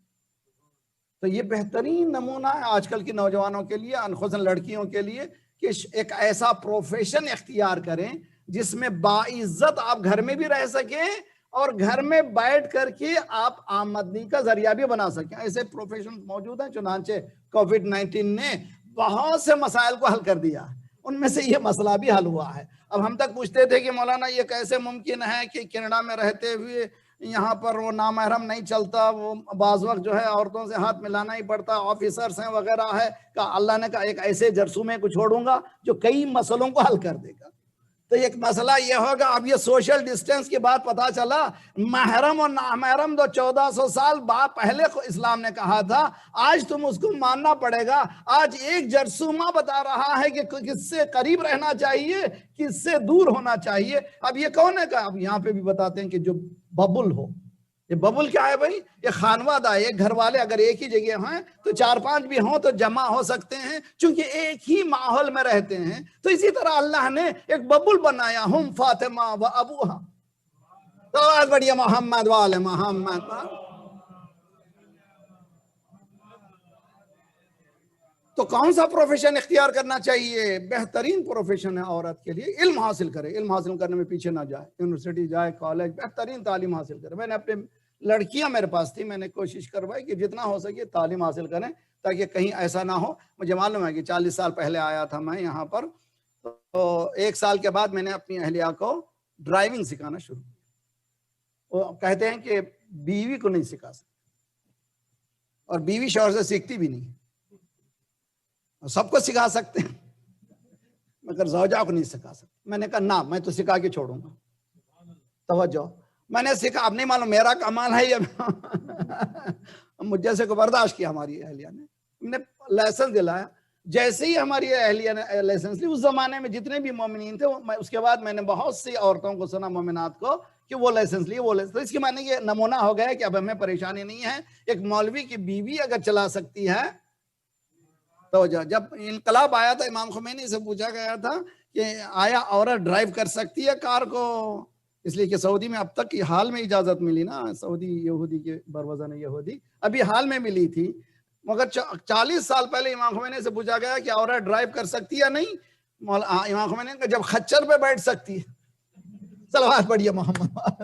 تو یہ بہترین نمونہ ہے آج کل کی نوجوانوں کے لیے، خصوصاً لڑکیوں کے لیے، کہ ایک ایسا پروفیشن اختیار کریں جس میں باعزت آپ گھر میں بھی رہ سکیں اور گھر میں بیٹھ کر کے آپ آمدنی کا ذریعہ بھی بنا سکیں. ایسے پروفیشن موجود ہیں. چنانچہ کووڈ-19 نے بہت سے مسائل کو حل کر دیا، ان میں سے یہ مسئلہ بھی حل ہوا ہے. اب ہم تک پوچھتے تھے کہ مولانا یہ کیسے ممکن ہے کہ کینیڈا میں رہتے ہوئے یہاں پر وہ نامحرم نہیں چلتا، وہ بعض وقت جو ہے عورتوں سے ہاتھ ملانا ہی پڑتا، آفیسرز ہیں وغیرہ ہے. کہ اللہ نے کہا ایک ایسے جرثومے کو چھوڑوں گا جو کئی مسئلوں کو حل کر دے گا. تو ایک مسئلہ یہ ہوگا. اب یہ سوشل ڈسٹینس کی بات پتا چلا، محرم اور نامحرم 1400 سال پہلے اسلام نے کہا تھا، آج تم اس کو ماننا پڑے گا. آج ایک جرثومہ بتا رہا ہے کہ کس سے قریب رہنا چاہیے، کس سے دور ہونا چاہیے. اب یہ کون ہے؟ اب یہاں پہ بھی بتاتے ہیں کہ جو ببل ہو. یہ ببل کیا ہے بھائی؟ یہ خانوادہ ہے. گھر والے اگر ایک ہی جگہ ہیں تو 4-5 بھی ہوں تو جمع ہو سکتے ہیں، چونکہ ایک ہی ماحول میں رہتے ہیں. تو اسی طرح اللہ نے ایک ببل بنایا، ہم فاطمہ و ابوہا. تو آج بڑھیا محمد والے محمد. تو کون سا پروفیشن اختیار کرنا چاہیے؟ بہترین پروفیشن ہے عورت کے لیے علم حاصل کرے. علم حاصل کرنے میں پیچھے نہ جائے، یونیورسٹی جائے، کالج، بہترین تعلیم حاصل کرے. میں نے اپنے لڑکیاں میرے پاس تھی، میں نے کوشش کروائی کہ جتنا ہو سکے تعلیم حاصل کریں تاکہ کہیں ایسا نہ ہو. مجھے معلوم ہے کہ 40 سال پہلے آیا تھا میں یہاں پر، تو 1 سال کے بعد میں نے اپنی اہلیہ کو ڈرائیونگ سکھانا شروع کیا. وہ کہتے ہیں کہ بیوی کو نہیں سکھا سکتے اور بیوی شوہر سے سیکھتی بھی نہیں. سب کو سکھا سکتے ہیں مگر زوجہ کو نہیں سکھا سکتے. میں نے کہا نہ، میں تو سکھا کے چھوڑوں گا. توجہ، میں نے سکھا. اب نہیں معلوم میرا کمال ہے یا مجھ جیسے کو برداشت کیا ہماری اہلیہ نے. ہم نے لائسنس دلایا. جیسے ہی ہماری اہلیہ نے لائسنس لی، اس زمانے میں جتنے بھی مومنین تھے، اس کے بعد میں نے بہت سی عورتوں کو سنا، مومنات کو، کہ وہ لائسنس لیے، وہ لائسنس. تو اس کے معنی یہ نمونہ ہو گیا کہ اب ہمیں پریشانی نہیں ہے. ایک مولوی کی بیوی اگر چلا سکتی ہے تو جب انقلاب آیا تھا امام خمینی سے پوچھا گیا تھا کہ آیا عورت ڈرائیو کر سکتی ہے کار کو؟ اس لیے کہ سعودی میں اب تک حال میں اجازت ملی نا، سعودی یہودی کے بروزن یہودی ابھی حال میں ملی تھی، مگر 40 سال پہلے امام خمینی سے پوچھا گیا کہ عورت ڈرائیو کر سکتی ہے نہیں؟ امام خمینی نے کہا جب خچر پہ بیٹھ سکتی ہے. صلوات پڑھیے محمد.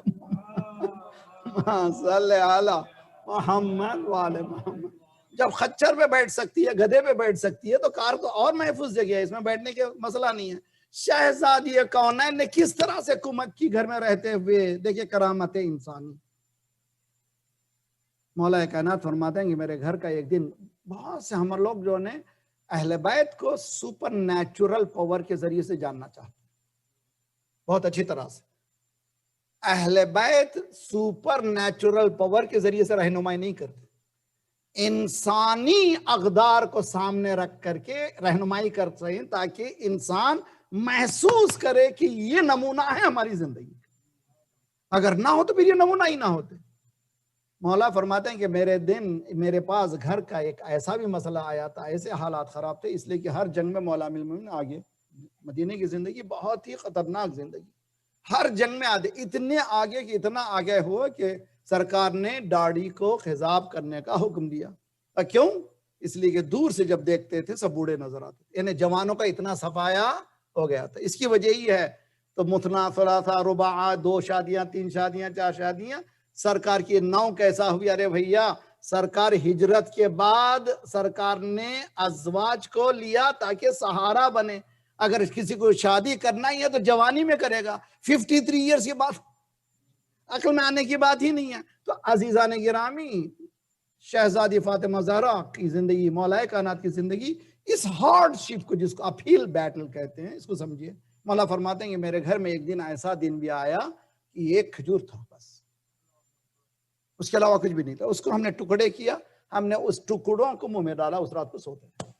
صلی علی محمد وعلی محمد. جب خچر پہ بیٹھ سکتی ہے، گدھے پہ بیٹھ سکتی ہے، تو کار تو اور محفوظ جگہ ہے، اس میں بیٹھنے کے مسئلہ نہیں ہے. شہزادی کونین نے کس طرح سے کمک کی گھر میں رہتے ہوئے. دیکھیں کرامت انسانی. مولا کائنات فرماتے ہیں کہ میرے گھر کا ایک دن بہت سے ہم لوگ جو نے اہل بیت کو سپر نیچرل پاور کے ذریعے سے جاننا چاہتے ہیں بہت اچھی طرح سے. اہل بیت سپر نیچرل پاور کے ذریعے سے رہنمائی نہیں کرتے، انسانی اقدار کو سامنے رکھ کر کے رہنمائی کرتے ہیں تاکہ انسان محسوس کرے کہ یہ نمونہ ہے ہماری زندگی. اگر نہ ہو تو پھر یہ نمونہ ہی نہ ہوتے. مولا فرماتے ہیں کہ میرے پاس گھر کا ایک ایسا بھی مسئلہ آیا تھا، ایسے حالات خراب تھے، اس لیے کہ ہر جنگ میں مولا المومنین آگے. مدینے کی زندگی بہت ہی خطرناک زندگی، ہر جنگ میں اتنے آگے کہ اتنا آگے ہوا کہ سرکار نے داڑھی کو خضاب کرنے کا حکم دیا. کیوں؟ اس لیے کہ دور سے جب دیکھتے تھے سب بوڑھے نظر آتے تھے، یعنی جوانوں کا اتنا صفایا ہو گیا تھا. اس کی وجہ ہی ہے تو مثنا ثلاثہ رباع، 2 شادیاں 3 شادیاں 4 شادیاں. سرکار کی 9 کیسا ہوئی؟ ارے بھیا سرکار ہجرت کے بعد سرکار نے ازواج کو لیا تاکہ سہارا بنے. اگر کسی کو شادی کرنا ہی ہے تو جوانی میں کرے گا، 53 ایئرز کے بعد عقل میں آنے کی بات ہی نہیں ہے. تو عزیزان گرامی، شہزادی فاطمہ زہرا کی زندگی، مولا کائنات کی زندگی، اس ہارڈ شپ کو جس کو اپہیل بیٹل کہتے ہیں، اس کو سمجھیے. مولا فرماتے ہیں کہ میرے گھر میں ایک دن ایسا دن بھی آیا کہ ایک کھجور تھا بس، اس کے علاوہ کچھ بھی نہیں تھا. اس کو ہم نے ٹکڑے کیا، ہم نے اس ٹکڑوں کو منہ میں ڈالا، اس رات کو سوتے ہیں.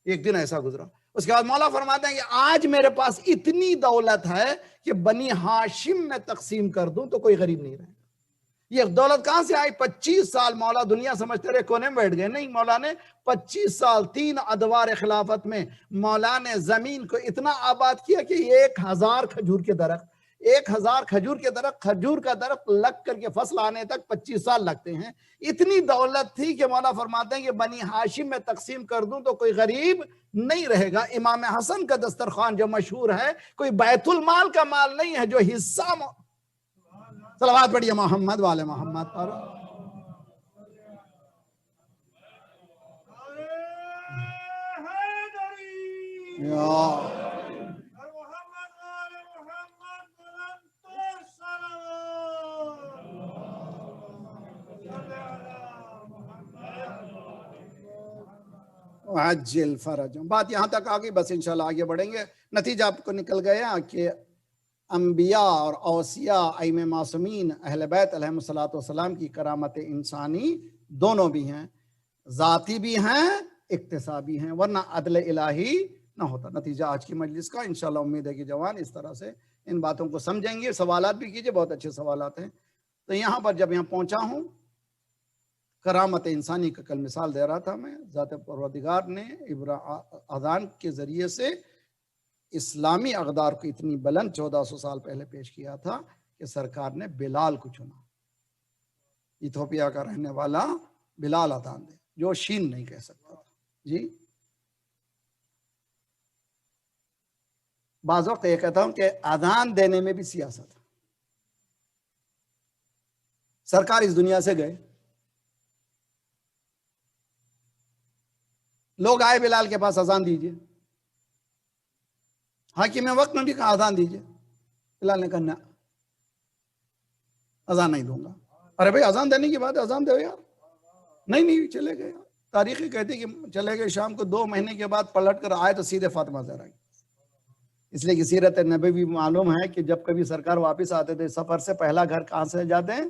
ایک دن ایسا گزرا. اس کے بعد مولا فرماتے ہیں کہ آج میرے پاس اتنی دولت ہے کہ بنی ہاشم میں تقسیم کر دوں تو کوئی غریب نہیں رہے گا. یہ دولت کہاں سے آئی؟ 25 سال مولا دنیا سمجھتے رہے کونے میں بیٹھ گئے. نہیں، مولا نے 25 سال 3 ادوار خلافت میں مولا نے زمین کو اتنا آباد کیا کہ 1000 کھجور کے درخت، 1000 کھجور کے درخت، کھجور کا درخت لگ کر کے فصل آنے تک 25 سال لگتے ہیں. اتنی دولت تھی کہ مولا فرماتے ہیں کہ بنی ہاشم میں تقسیم کر دوں تو کوئی غریب نہیں رہے گا. امام حسن کا دسترخوان جو مشہور ہے، کوئی بیت المال کا مال نہیں ہے جو حصہ. صلوات پڑھیے محمد والے محمد پر. عجل فرج. بات یہاں تک آگئی، بس انشاءاللہ آگے بڑھیں گے. نتیجہ آپ کو نکل گیا کہ انبیاء اور اوصیاء ائمہ معصومین اہل بیت علیہ السلام کی کرامت انسانی دونوں بھی ہیں، ذاتی بھی ہیں، اقتصابی ہیں، ورنہ عدل الہی نہ ہوتا. نتیجہ آج کی مجلس کا انشاءاللہ امید ہے کہ جوان اس طرح سے ان باتوں کو سمجھیں گے. سوالات بھی کیجئے، بہت اچھے سوالات ہیں. تو یہاں پر جب یہاں پہنچا ہوں، کرامت انسانی کا کل مثال دے رہا تھا میں. ذات پروردگار نے اذان کے ذریعے سے اسلامی اقدار کو اتنی بلند 1400 سال پہلے پیش کیا تھا کہ سرکار نے بلال کو چنا. ایتھوپیا کا رہنے والا بلال اذان دے، جو شین نہیں کہہ سکتا تھا. جی بعض وقت یہ کہتا ہوں کہ اذان دینے میں بھی سیاست ہے. سرکار اس دنیا سے گئے، لوگ آئے بلال کے پاس، اذان دیجئے. حاکم وقت نے بھی کہا اذان دیجئے. بلال نے کہا نہ، اذان نہیں دوں گا. ارے بھائی اذان دینے کی بات ہے، اذان دو یار. نہیں چلے گئے. تاریخی کہتے کہ چلے گئے شام کو. 2 مہینے کے بعد پلٹ کر آئے تو سیدھے فاطمہ زہرا کی. اس لیے کہ سیرت نبوی معلوم ہے کہ جب کبھی سرکار واپس آتے تھے سفر سے، پہلا گھر کہاں سے جاتے ہیں؟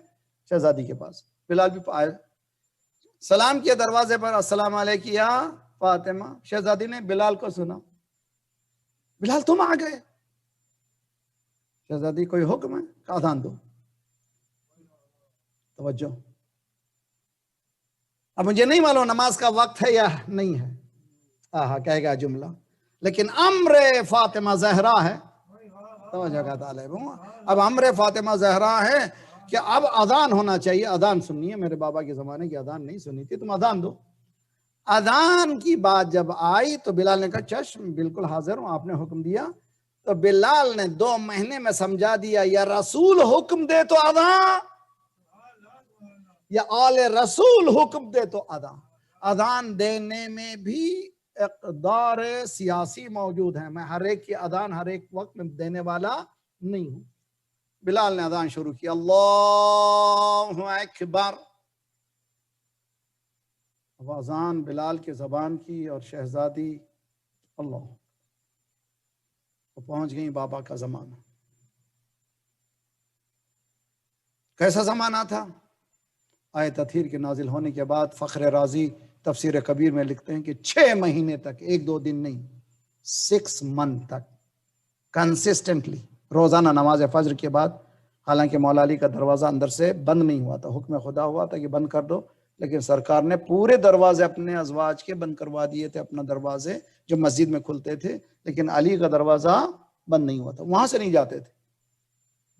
شہزادی کے پاس. بلال بھی آئے، سلام کیا دروازے پر، السلام علیکم یا فاطمہ. شہزادی نے بلال کو سنا. بلال تم آ گئے؟ شہزادی کوئی حکم ہے؟ کہ اذان دو. توجہ. اب مجھے نہیں معلوم نماز کا وقت ہے یا نہیں ہے، کہے گا جملہ، لیکن امر فاطمہ زہرا ہے. توجہ کا طالب ہوں. اب امر فاطمہ زہرا ہے کہ اب اذان ہونا چاہیے. اذان سننی ہے. میرے بابا کے زمانے کی اذان نہیں سنی تھی، تم اذان دو. اذان کی بات جب آئی تو بلال نے کہا چشم، بالکل حاضر ہوں، آپ نے حکم دیا. تو بلال نے 2 مہینے میں سمجھا دیا، یا رسول حکم دے تو اذان. یا آل رسول حکم دے تو اذان دینے میں بھی اقدار سیاسی موجود ہے. میں ہر ایک کی اذان ہر ایک وقت میں دینے والا نہیں ہوں. بلال نے اذان شروع کی، اللہ اکبر. اب اذان بلال کی زبان کی اور شہزادی اللہ پہنچ گئی بابا کا زمانہ. کیسا زمانہ تھا؟ آیت تطہیر کے نازل ہونے کے بعد فخر رازی تفسیر کبیر میں لکھتے ہیں کہ 6 مہینے تک، 1-2 دن نہیں، 6 منتھ تک کنسسٹنٹلی روزانہ نماز فجر کے بعد، حالانکہ مولا علی کا دروازہ اندر سے بند نہیں ہوا تھا، حکم خدا ہوا تھا کہ بند کر دو، لیکن سرکار نے پورے دروازے اپنے ازواج کے بند کروا دیے تھے، اپنا دروازے جو مسجد میں کھلتے تھے، لیکن علی کا دروازہ بند نہیں ہوا تھا. وہاں سے نہیں جاتے تھے،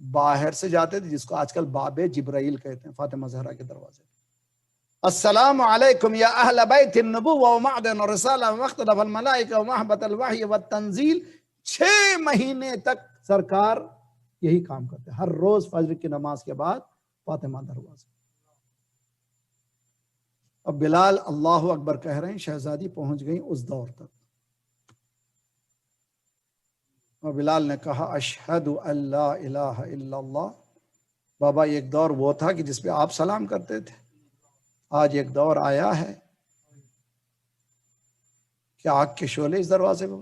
باہر سے جاتے تھے، جس کو آج کل باب جبرائیل کہتے ہیں، فاطمہ زہرا کے دروازے. السلام علیکم یا اہل بیت النبوہ ومعدن الرسالہ ومختلف الملائکہ ومحبت الوحی والتنزیل. 6 مہینے تک سرکار یہی کام کرتے، ہر روز فجر کی نماز کے بعد فاطمہ دروازے. اب بلال اللہ اکبر کہہ رہے ہیں، شہزادی پہنچ گئی اس دور تک. اور بلال نے کہا اشہد ان لا الہ الا اللہ. بابا ایک دور وہ تھا کہ جس پہ آپ سلام کرتے تھے، آج ایک دور آیا ہے کہ آگ کے شعلے اس دروازے پہ.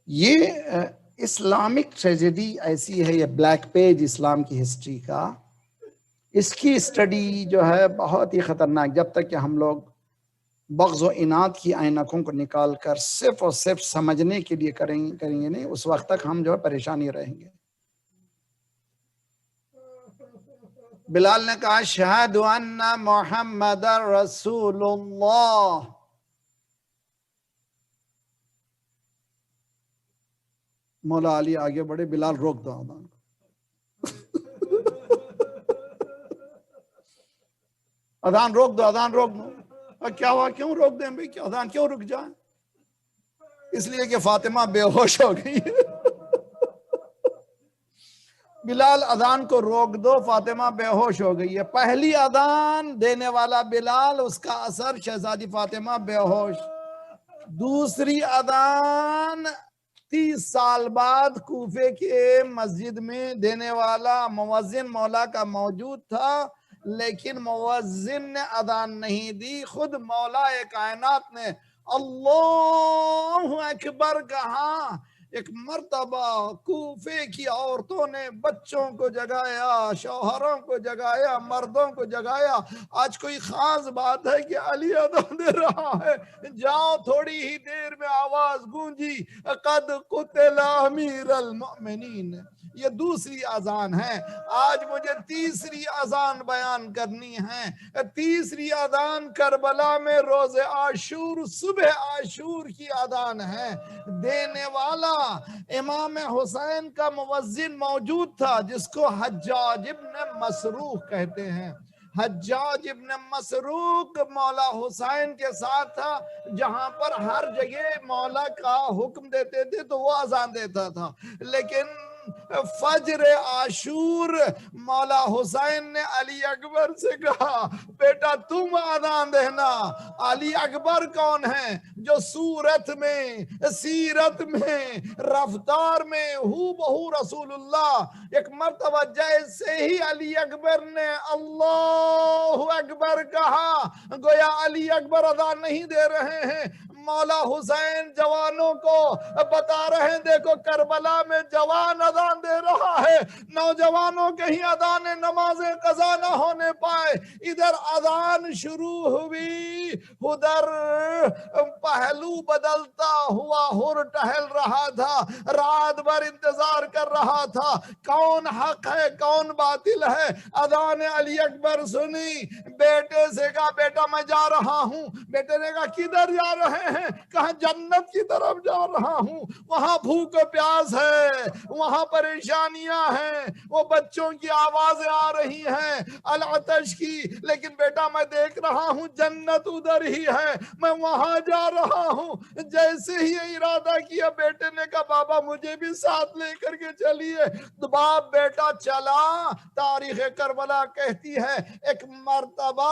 یہ اسلامک ٹریجڈی ایسی ہے، یہ بلیک پیج اسلام کی ہسٹری کا، اس کی اسٹڈی جو ہے بہت ہی خطرناک. جب تک کہ ہم لوگ بغض و اناد کی آئینکوں کو نکال کر صرف اور صرف سمجھنے کے لیے کریں گے نہیں، اس وقت تک ہم جو ہے پریشانی رہیں گے. بلال نے کہا اشہد ان محمد رسول اللہ. مولا علی آگے بڑھے، بلال روک دو اذان. اذان روک دو، اذان روک دو. کیا ہوا، کیوں روک دیں بھائی، اذان کیوں رک جائے؟ اس لیے کہ فاطمہ بے ہوش ہو گئی. بلال اذان کو روک دو، فاطمہ بے ہوش ہو گئی ہے. پہلی اذان دینے والا بلال، اس کا اثر شہزادی فاطمہ بے ہوش. دوسری اذان 30 سال بعد کوفے کے مسجد میں دینے والا مؤذن مولا کا موجود تھا، لیکن مؤذن نے اذان نہیں دی، خود مولا کائنات نے اللہ اکبر کہا. ایک مرتبہ کوفے کی عورتوں نے بچوں کو جگایا، شوہروں کو جگایا، مردوں کو جگایا. آج کوئی خاص بات ہے کہ علی اذان دے رہا ہے، جاؤ تھوڑی ہی دیر میں آواز گونجی قد قتل امیر المؤمنین. یہ دوسری اذان ہے. آج مجھے تیسری اذان بیان کرنی ہے. تیسری اذان کربلا میں روز عاشور، صبح عاشور کی اذان ہے. دینے والا امام حسین کا مؤذن موجود تھا، جس کو حجاج ابن مسروق کہتے ہیں. حجاج ابن مسروق مولا حسین کے ساتھ تھا، جہاں پر ہر جگہ مولا کا حکم دیتے تھے تو وہ اذان دیتا تھا. لیکن فجر عاشور مولا حسین نے علی اکبر سے کہا بیٹا تم اذان دینا. علی اکبر کون ہے؟ جو صورت میں، سیرت میں، رفتار میں ہو بہو رسول اللہ. ایک مرتبہ جیسے ہی علی اکبر نے اللہ اکبر کہا، گویا علی اکبر اذان نہیں دے رہے ہیں، مولا حسین جوانوں کو بتا رہے ہیں دیکھو کربلا میں جوان اذان دے رہا ہے، نوجوانوں کہیں اذان نماز قضا نہ ہونے پائے. ادھر اذان شروع ہوئی، ادھر پہلو بدلتا ہوا ہر ٹہل رہا تھا، رات بھر انتظار کر رہا تھا کون حق ہے کون باطل ہے. اذان علی اکبر سنی، بیٹے سے کہا بیٹا میں جا رہا ہوں. بیٹے نے کہا کدھر جا رہے کہاں جنت کی طرف جا رہا ہوں، وہاں بھوک و پیاس ہے، وہاں پر پریشانیاں ہیں، وہ بچوں کی آوازیں آ رہی ہیں العطش کی، لیکن بیٹا میں دیکھ رہا ہوں جنت ادھر ہی ہے، میں وہاں جا رہا ہوں۔ جیسے ہی ارادہ کیا بیٹے نے کہا بابا مجھے بھی ساتھ لے کر کے چلیے، تو باپ بیٹا چلا۔ تاریخ کربلا کہتی ہے ایک مرتبہ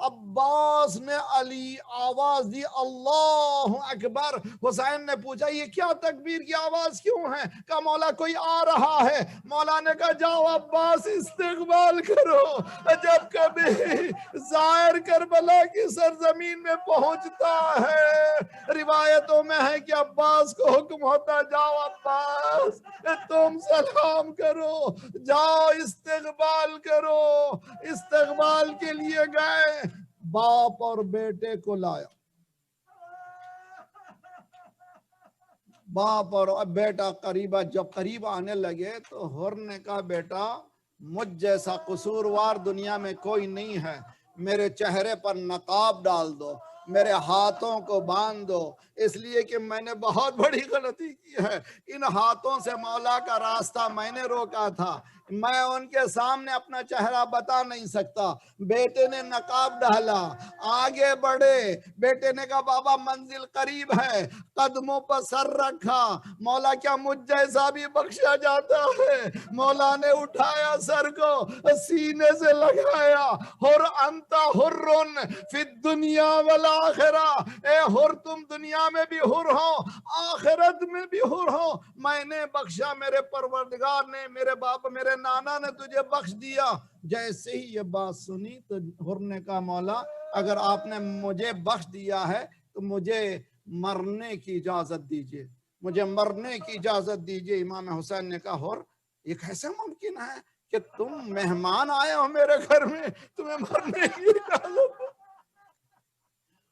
عباس نے علی آواز دی اللہ اکبر، حسین نے پوچھا یہ کیا تکبیر کی آواز کیوں ہے؟ کہا مولا کوئی آ رہا ہے۔ مولا نے کہا جاؤ عباس استقبال کرو۔ جب کبھی زائر کربلا کی سرزمین میں پہنچتا ہے، روایتوں میں ہے کہ عباس کو حکم ہوتا جاؤ عباس تم سلام کرو، جاؤ استقبال کرو۔ استقبال کے لیے گئے، باپ اور بیٹے کو لایا، باپ اور بیٹا جب قریب آنے لگے تو حر نے کہا بیٹا مجھ جیسا قصوروار دنیا میں کوئی نہیں ہے، میرے چہرے پر نقاب ڈال دو، میرے ہاتھوں کو باندھ دو، اس لیے کہ میں نے بہت بڑی غلطی کی ہے، ان ہاتھوں سے مولا کا راستہ میں نے روکا تھا، میں ان کے سامنے اپنا چہرہ بتا نہیں سکتا۔ بیٹے نے نقاب ڈالا، آگے بڑھے، بیٹے نے کہا بابا منزل قریب ہے، قدموں پر سر رکھا، مولا کیا مجھ جیسا بھی بخشا جاتا ہے؟ مولا نے اٹھایا سر کو، سینے سے لگایا، حر انت حرن فی الدنیا والآخرہ، اے حر تم دنیا میں بھی حر ہو، آخرت میں بھی حر ہو، میں نے بخشا، میرے پروردگار نے، میرے باپ میرے نانا نے تجھے بخش دیا۔ جیسے ہی یہ بات سنی تو حر نے کہا مولا اگر آپ نے مجھے بخش دیا ہے تو مجھے مرنے کی اجازت دیجئے، مجھے مرنے کی اجازت دیجئے۔ امام حسین نے کہا حر یہ کیسے ممکن ہے کہ تم مہمان آئے ہو میرے گھر میں، تمہیں مرنے کی اجازت؟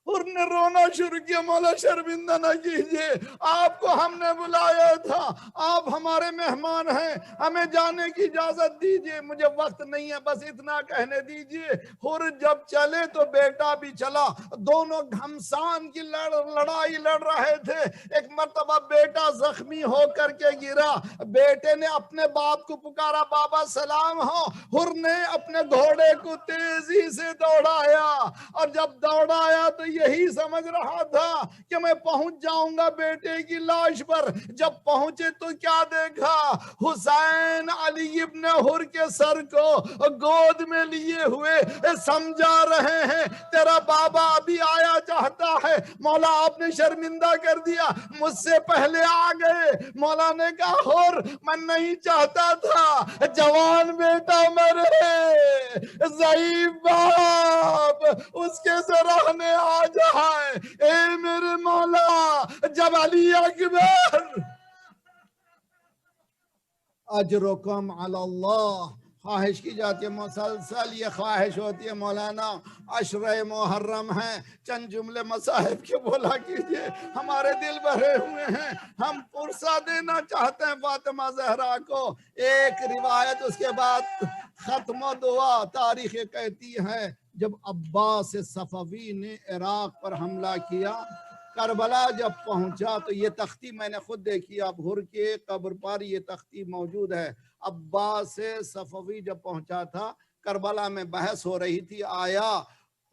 حر نے رونا شروع کیا، مولا شرمندہ نہ کیجئے، آپ کو ہم نے بلایا تھا، آپ ہمارے مہمان ہیں، ہمیں جانے کی اجازت دیجئے، مجھے وقت نہیں ہے، بس اتنا کہنے دیجئے۔ حر جب چلے تو بیٹا بھی چلا، دونوں گھمسان کی لڑائی لڑ رہے تھے۔ ایک مرتبہ بیٹا زخمی ہو کر کے گرا، بیٹے نے اپنے باپ کو پکارا بابا سلام ہو، حر نے اپنے گھوڑے کو تیزی سے دوڑایا، اور جب دوڑایا تو یہی سمجھ رہا تھا کہ میں پہنچ جاؤں گا بیٹے کی لاش پر۔ جب پہنچے تو کیا دیکھا؟ حسین علی ابن حر کے سر کو گود میں لیے ہوئے سمجھا رہے ہیں تیرا بابا ابھی آیا چاہتا ہے، مولا آپ نے شرمندہ کر دیا، مجھ سے پہلے آ گئے۔ مولا نے کہا حر میں نہیں چاہتا تھا جوان بیٹا مرے، ضعیف باپ اس کے سراہنے آ جائے، اے میرے مولا جب علی اکبر اجرکم علی اللہ خواہش کی جاتی ہے، مسلسل یہ خواہش ہوتی ہے مولانا عشرہ محرم ہے، چند جملے مصاحب کے بولا کیجئے، ہمارے دل بھرے ہوئے ہیں، ہم پرسہ دینا چاہتے ہیں فاطمہ زہرا کو۔ ایک روایت اس کے بعد ختم و دعا۔ تاریخ کہتی ہے جب عباس صفوی نے عراق پر حملہ کیا، کربلا جب پہنچا تو یہ تختی میں نے خود دیکھی، اب حر کے قبر پر یہ تختی موجود ہے۔ عباس صفوی جب پہنچا تھا، کربلا میں بحث ہو رہی تھی آیا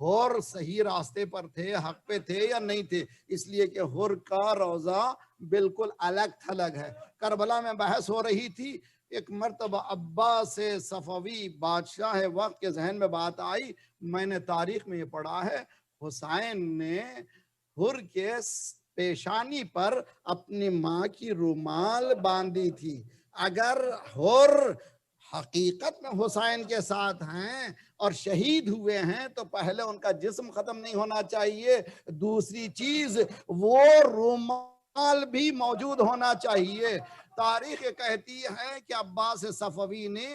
حر صحیح راستے پر تھے، حق پہ تھے یا نہیں تھے، اس لیے کہ حر کا روزہ بالکل الگ تھلگ ہے۔ کربلا میں بحث ہو رہی تھی، ایک مرتبہ عباس صفوی بادشاہ وقت کے ذہن میں بات آئی، میں نے تاریخ میں یہ پڑھا ہے حسین نے حر کے پیشانی پر اپنی ماں کی رومال باندھی تھی۔ اگر حر حقیقت میں حسین کے ساتھ ہیں اور شہید ہوئے ہیں تو پہلے ان کا جسم ختم نہیں ہونا چاہیے، دوسری چیز وہ رومال بھی موجود ہونا چاہیے۔ تاریخ کہتی ہے کہ عباس صفوی نے